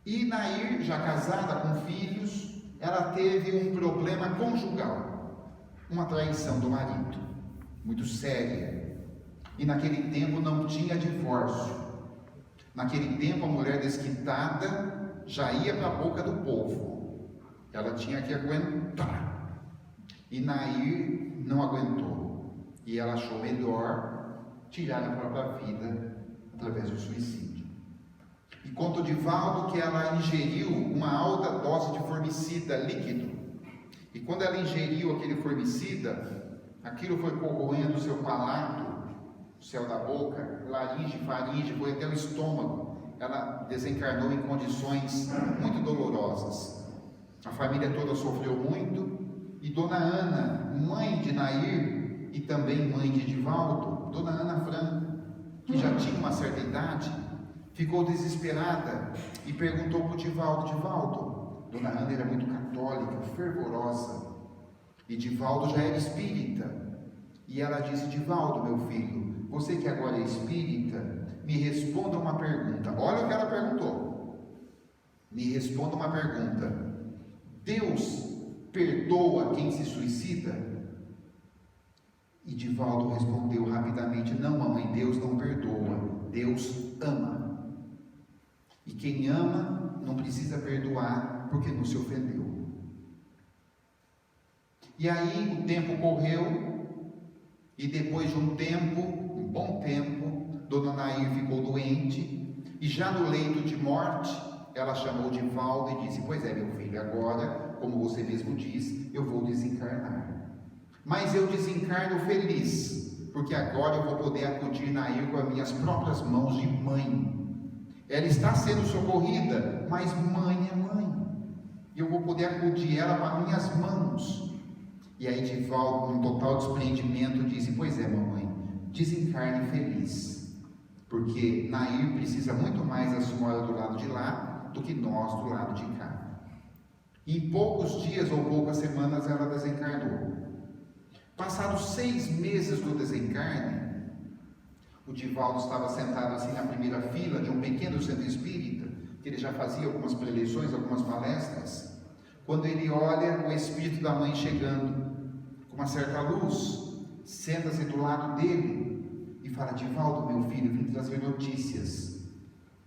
E Nair, já casada com filhos, ela teve um problema conjugal, uma traição do marido, muito séria. E naquele tempo não tinha divórcio. Naquele tempo a mulher desquitada já ia para a boca do povo. Ela tinha que aguentar. E Nair não aguentou. E ela achou melhor tirar a própria vida através do suicídio. E conta o Divaldo que ela ingeriu uma alta dose de formicida líquido. E quando ela ingeriu aquele formicida, aquilo foi corroendo o seu palato, o céu da boca, laringe, faringe, foi até o estômago. Ela desencarnou em condições muito dolorosas. A família toda sofreu muito. E Dona Ana, mãe de Nair e também mãe de Divaldo, Dona Ana Franco, que já tinha uma certa idade, ficou desesperada e perguntou para o Divaldo. Dona Ana era muito católica, fervorosa, e Divaldo já era espírita. E ela disse: Divaldo, meu filho, você que agora é espírita, me responda uma pergunta. Olha o que ela perguntou. Me responda uma pergunta. Deus perdoa quem se suicida? E Divaldo respondeu rapidamente: não, mamãe, Deus não perdoa, Deus ama. E quem ama não precisa perdoar porque não se ofendeu. E aí o tempo correu, e depois de um bom tempo, Dona Nair ficou doente, e já no leito de morte, ela chamou Divaldo e disse: pois é, meu filho, agora, como você mesmo diz, eu vou desencarnar. Mas eu desencarno feliz, porque agora eu vou poder acudir Nair com as minhas próprias mãos de mãe. Ela está sendo socorrida, mas mãe é mãe. E eu vou poder acudir ela com as minhas mãos. E aí Divaldo, com um total desprendimento, disse: pois é, mamãe, desencarne feliz, porque Nair precisa muito mais da senhora do lado de lá do que nós do lado de cá. E em poucos dias ou poucas semanas ela desencarnou. Passados 6 meses do desencarne, o Divaldo estava sentado assim na primeira fila de um pequeno centro espírita, que ele já fazia algumas preleções, algumas palestras, quando ele olha o espírito da mãe chegando, com uma certa luz, senta-se do lado dele e fala: Divaldo, meu filho, vim trazer notícias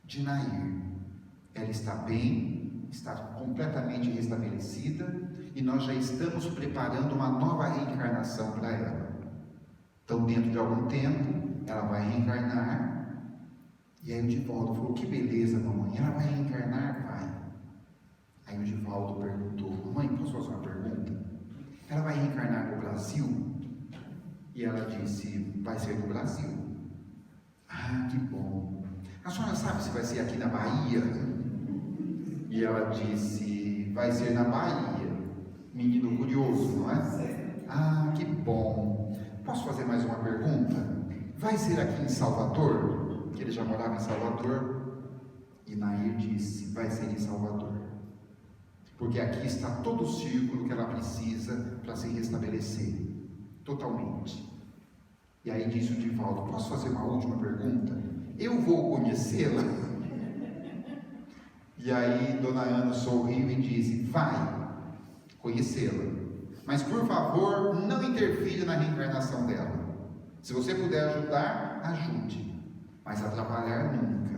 de Nair. Ela está bem, está completamente restabelecida, e nós já estamos preparando uma nova reencarnação para ela. Então, dentro de algum tempo, ela vai reencarnar E aí o Divaldo falou: que beleza, mamãe, ela vai reencarnar, pai? Aí o Divaldo perguntou: mãe, posso fazer uma pergunta? Ela vai reencarnar no Brasil? E ela disse: vai ser no Brasil. Ah, que bom. A senhora sabe se vai ser aqui na Bahia? E ela disse: vai ser na Bahia. Menino curioso, não é? Ah, que bom. Posso fazer mais uma pergunta? Vai ser aqui em Salvador? Que ele já morava em Salvador. E Nair disse: vai ser em Salvador. Porque aqui está todo o círculo que ela precisa para se restabelecer. Totalmente. E aí disse o Divaldo: posso fazer uma última pergunta? Eu vou conhecê-la? E aí Dona Ana sorriu e disse: vai conhecê-la, mas por favor não interfira na reencarnação dela. Se você puder ajudar, ajude, mas atrapalhar nunca.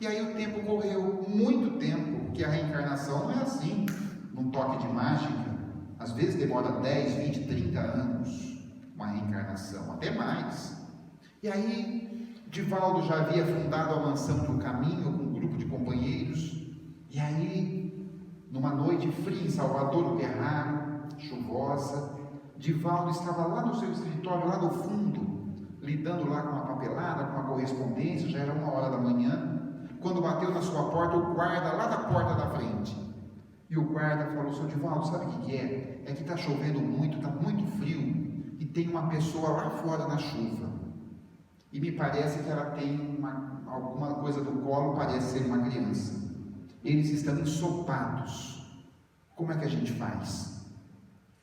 E aí o tempo correu, muito tempo, porque a reencarnação não é assim, num toque de mágica. Às vezes demora 10, 20, 30 anos uma reencarnação, até mais. E aí Divaldo já havia fundado a Mansão do Caminho com um grupo de companheiros. E aí, numa noite fria em Salvador, no Guerraro, chuvosa, Divaldo estava lá no seu escritório, lá no fundo, lidando lá com uma papelada, com uma correspondência. Já era 1h da manhã, quando bateu na sua porta o guarda lá da porta da frente. E o guarda falou: seu Divaldo, sabe o que é? É que está chovendo muito, está muito frio, e tem uma pessoa lá fora na chuva. E me parece que ela tem alguma coisa do colo, parece ser uma criança. Eles estão ensopados. Como é que a gente faz?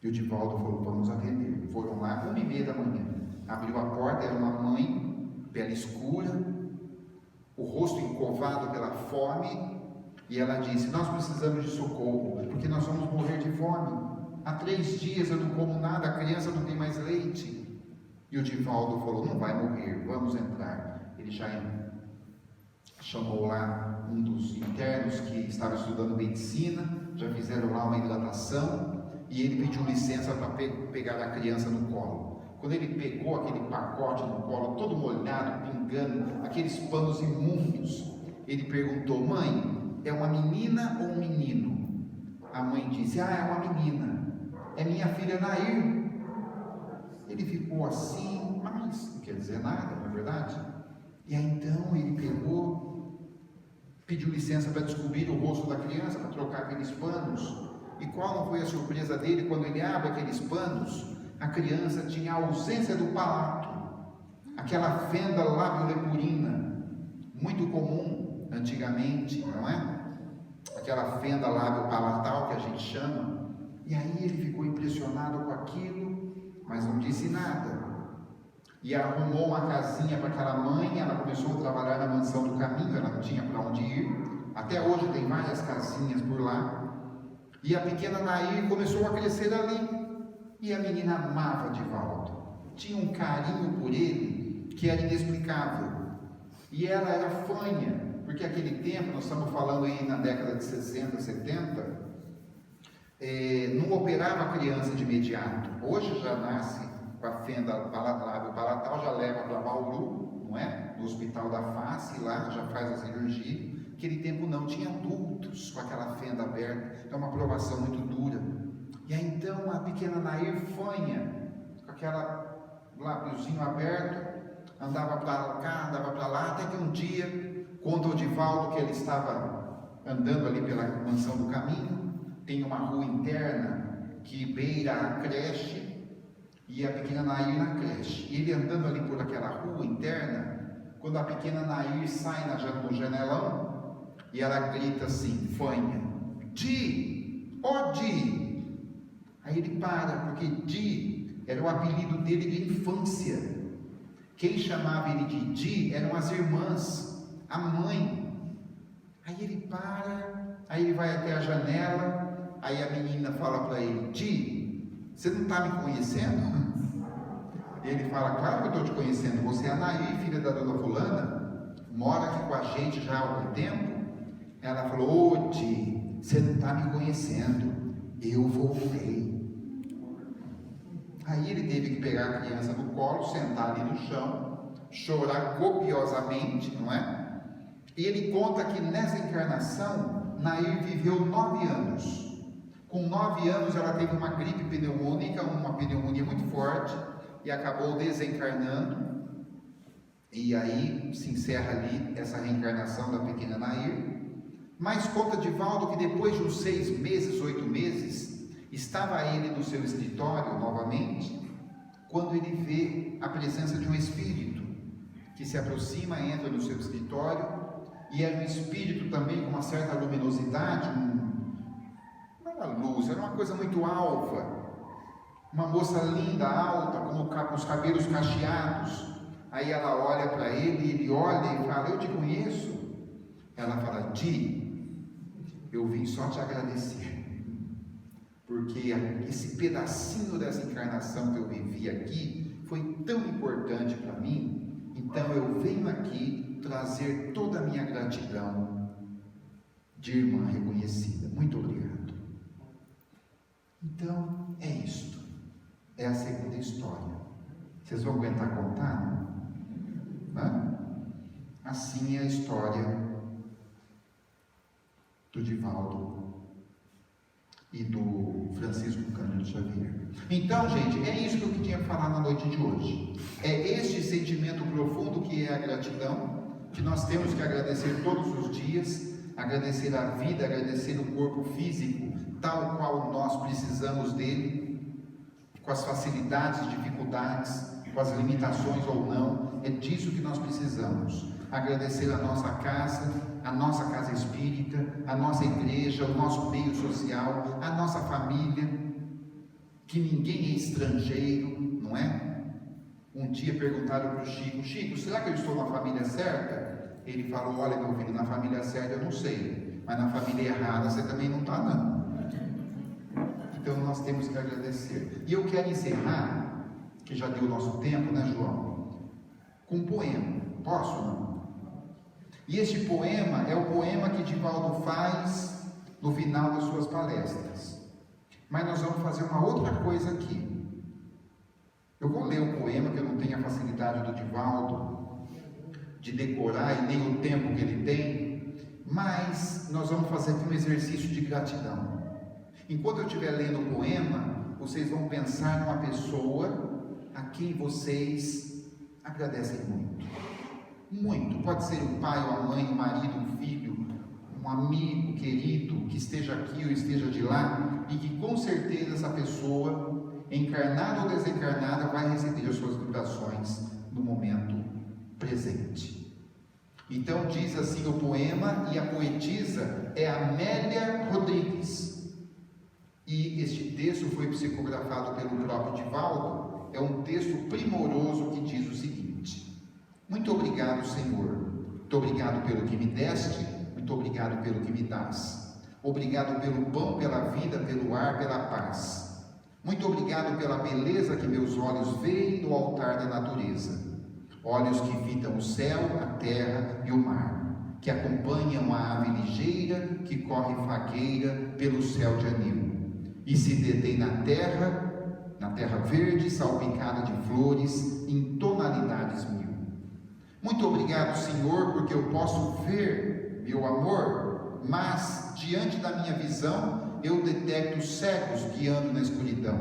E o Divaldo falou: vamos atender. Foram lá 1h30 da manhã. Abriu a porta, era uma mãe, pele escura, o rosto encovado pela fome. E ela disse: nós precisamos de socorro, porque nós vamos morrer de fome. Há 3 dias eu não como nada, a criança não tem mais leite. E o Divaldo falou: não vai morrer, vamos entrar. Ele já chamou lá um dos internos que estava estudando medicina, já fizeram lá uma hidratação, e ele pediu licença para pegar a criança no colo. Quando ele pegou aquele pacote no colo, todo molhado, pingando, aqueles panos imundos, ele perguntou: mãe, é uma menina ou um menino? A mãe disse: ah, é uma menina, é minha filha Nair. Ele ficou assim, mas não quer dizer nada, não é verdade? E aí então ele pegou, pediu licença para descobrir o rosto da criança, para trocar aqueles panos. E qual não foi a surpresa dele quando ele abre aqueles panos? A criança tinha a ausência do palato, aquela fenda lábio-leporina, muito comum antigamente, não é? Aquela fenda lábio-palatal que a gente chama. E aí ele ficou impressionado com aquilo, mas não disse nada. E arrumou uma casinha para aquela mãe. Ela começou a trabalhar na Mansão do Caminho, ela não tinha para onde ir. Até hoje tem várias casinhas por lá. E a pequena Nair começou a crescer ali. E a menina amava Divaldo, tinha um carinho por ele que era inexplicável. E ela era fanha, porque aquele tempo, nós estamos falando aí na década de 60, 70, não operava a criança de imediato. Hoje já nasce com a fenda lábio-palatal, já leva para Bauru, não é? No Hospital da Face, lá já faz a cirurgia. Naquele tempo não, tinha adultos com aquela fenda aberta, é uma provação muito dura. E aí então a pequena Nair fanha, com aquela lábiozinho aberto, andava para cá, andava para lá, até que um dia, conta o Divaldo que ele estava andando ali pela Mansão do Caminho. Tem uma rua interna que beira a creche, e a pequena Nair na creche. E ele andando ali por aquela rua interna, quando a pequena Nair sai no janelão, e ela grita assim, fanha: Di, ó Di! Aí ele para, porque Di era o apelido dele de infância. Quem chamava ele de Di eram as irmãs, a mãe. Aí ele para, aí ele vai até a janela, aí a menina fala para ele: Di, você não está me conhecendo? Ele fala: claro que eu estou te conhecendo, você é a Nair, filha da dona fulana, mora aqui com a gente já há algum tempo. Ela falou: ô Di, você não está me conhecendo, eu voltei. Aí ele teve que pegar a criança no colo, sentar ali no chão, chorar copiosamente, não é? E ele conta que nessa encarnação, Nair viveu 9 anos. Com 9 anos ela teve uma gripe pneumônica, uma pneumonia muito forte, e acabou desencarnando. E aí se encerra ali essa reencarnação da pequena Nair. Mas conta Divaldo que depois de uns 6 meses, 8 meses, estava ele no seu escritório novamente, quando ele vê a presença de um espírito que se aproxima, entra no seu escritório, e era um espírito também com uma certa luminosidade, não uma luz, era uma coisa muito alva, uma moça linda, alta, com os cabelos cacheados. Aí ela olha para ele, ele olha e fala: eu te conheço? Ela fala: Di, eu vim só te agradecer, porque esse pedacinho dessa encarnação que eu vivi aqui foi tão importante para mim, então eu venho aqui trazer toda a minha gratidão de irmã reconhecida. Muito obrigado. Então é isto, é a segunda história. Vocês vão aguentar contar, não? Assim é a história do Divaldo e do Francisco Cândido Xavier. Então, gente, é isso que eu tinha que falar na noite de hoje. É este sentimento profundo que é a gratidão, que nós temos que agradecer todos os dias, agradecer a vida, agradecer o corpo físico, tal qual nós precisamos dele, com as facilidades, dificuldades, com as limitações ou não. É disso que nós precisamos. Agradecer a nossa casa espírita, a nossa igreja, o nosso meio social, a nossa família, que ninguém é estrangeiro, não é? Um dia perguntaram para o Chico: Chico, será que eu estou na família certa? Ele falou: olha, meu filho, na família certa eu não sei, mas na família errada você também não está, não. Então nós temos que agradecer. E eu quero encerrar, que já deu o nosso tempo, né, João? Com um poema. Posso, não? E este poema é o poema que Divaldo faz no final das suas palestras. Mas nós vamos fazer uma outra coisa aqui. Eu vou ler o poema, que eu não tenho a facilidade do Divaldo de decorar e nem o tempo que ele tem, mas nós vamos fazer aqui um exercício de gratidão. Enquanto eu estiver lendo o poema, vocês vão pensar numa pessoa a quem vocês agradecem muito. Muito. Pode ser o pai ou a mãe, o marido, um filho, um amigo querido que esteja aqui ou esteja de lá, e que com certeza essa pessoa, encarnada ou desencarnada, vai receber as suas vibrações no momento presente. Então diz assim o poema, e a poetisa é Amélia Rodrigues. E este texto foi psicografado pelo próprio Divaldo. É um texto primoroso que diz o seguinte: muito obrigado, Senhor. Muito obrigado pelo que me deste, muito obrigado pelo que me dás. Obrigado pelo pão, pela vida, pelo ar, pela paz. Muito obrigado pela beleza que meus olhos veem no altar da natureza. Olhos que fitam o céu, a terra e o mar, que acompanham a ave ligeira que corre fagueira pelo céu de anil e se detém na terra verde salpicada de flores em tonalidades mil. Muito obrigado, Senhor, porque eu posso ver, meu amor, mas diante da minha visão eu detecto cegos que andam na escuridão,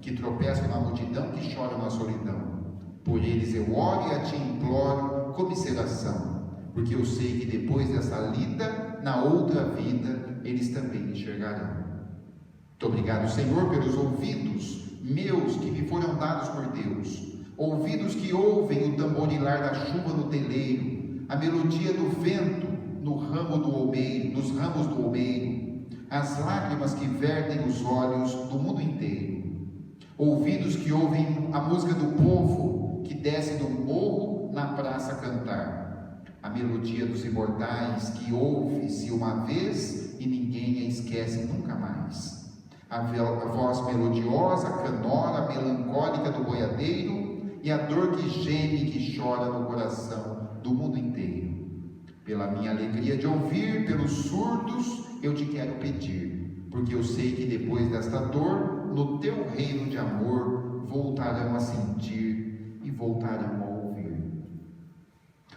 que tropeçam na multidão, que choram na solidão. Por eles eu oro e a ti imploro comiseração, porque eu sei que depois dessa lida, na outra vida, eles também me enxergarão. Muito obrigado, Senhor, pelos ouvidos meus que me foram dados por Deus, ouvidos que ouvem o tamborilar da chuva no teleiro, a melodia do vento nos ramos do olmeiro, as lágrimas que vertem os olhos do mundo inteiro, ouvidos que ouvem a música do povo que desce do morro na praça cantar, a melodia dos imortais que ouve-se uma vez e ninguém a esquece nunca mais. A voz melodiosa, canora, melancólica do boiadeiro e a dor que geme e que chora no coração do mundo inteiro. Pela minha alegria de ouvir, pelos surdos, eu te quero pedir, porque eu sei que depois desta dor, no teu reino de amor, voltarão a sentir e voltarão a ouvir.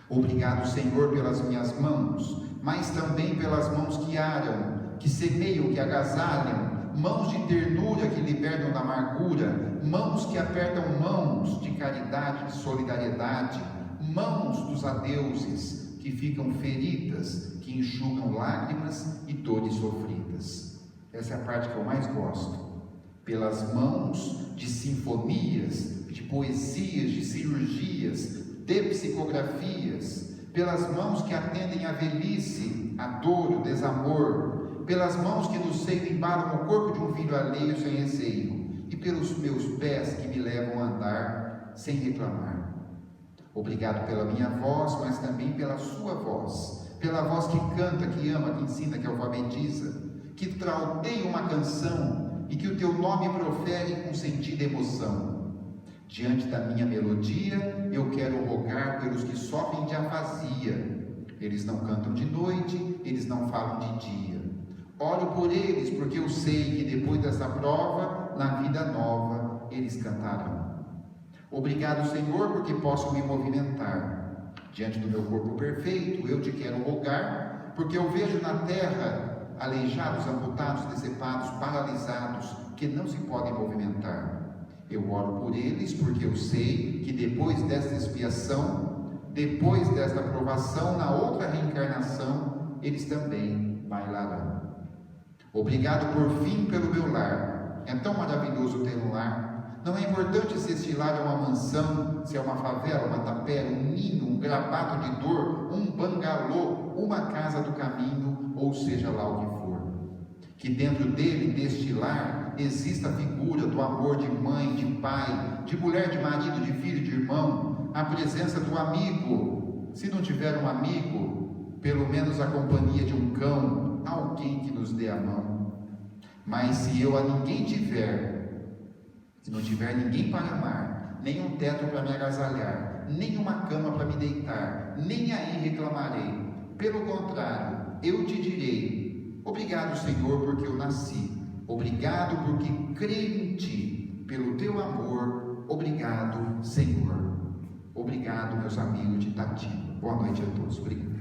Obrigado, Senhor, pelas minhas mãos, mas também pelas mãos que aram, que semeiam, que agasalham, mãos de ternura que libertam da amargura, mãos que apertam mãos de caridade, de solidariedade, mãos dos adeuses que ficam feridas, que enxugam lágrimas e dores sofridas. Essa é a parte que eu mais gosto. Pelas mãos de sinfonias, de poesias, de cirurgias, de psicografias, pelas mãos que atendem à velhice, a dor, o desamor, pelas mãos que no seio embalam o corpo de um filho alheio sem receio, e pelos meus pés que me levam a andar sem reclamar. Obrigado pela minha voz, mas também pela sua voz, pela voz que canta, que ama, que ensina, que alfabetiza, que trauteia uma canção e que o teu nome profere com sentido e emoção. Diante da minha melodia, eu quero rogar pelos que sofrem de afasia. Eles não cantam de noite, eles não falam de dia. Oro por eles, porque eu sei que depois dessa prova, na vida nova, eles cantarão. Obrigado, Senhor, porque posso me movimentar. Diante do meu corpo perfeito, eu te quero rogar, porque eu vejo na terra aleijados, amputados, decepados, paralisados, que não se podem movimentar. Eu oro por eles, porque eu sei que depois desta expiação, depois desta provação, na outra reencarnação, eles também bailarão. Obrigado por fim pelo meu lar. É tão maravilhoso ter um lar. Não é importante se este lar é uma mansão, se é uma favela, uma tapera, um ninho, um gravado de dor, um bangalô, uma casa do caminho, ou seja lá o que for. Que dentro dele, deste lar, exista a figura do amor de mãe, de pai, de mulher, de marido, de filho, de irmão, a presença do amigo. Se não tiver um amigo, pelo menos a companhia de um cão, alguém que nos dê a mão. Mas se eu a ninguém tiver, se não tiver ninguém para amar, nem um teto para me agasalhar, nem uma cama para me deitar, nem aí reclamarei. Pelo contrário, eu te direi: obrigado, Senhor, porque eu nasci. Obrigado porque creio em Ti. Pelo Teu amor, obrigado, Senhor. Obrigado, meus amigos de Tati. Boa noite a todos. Obrigado.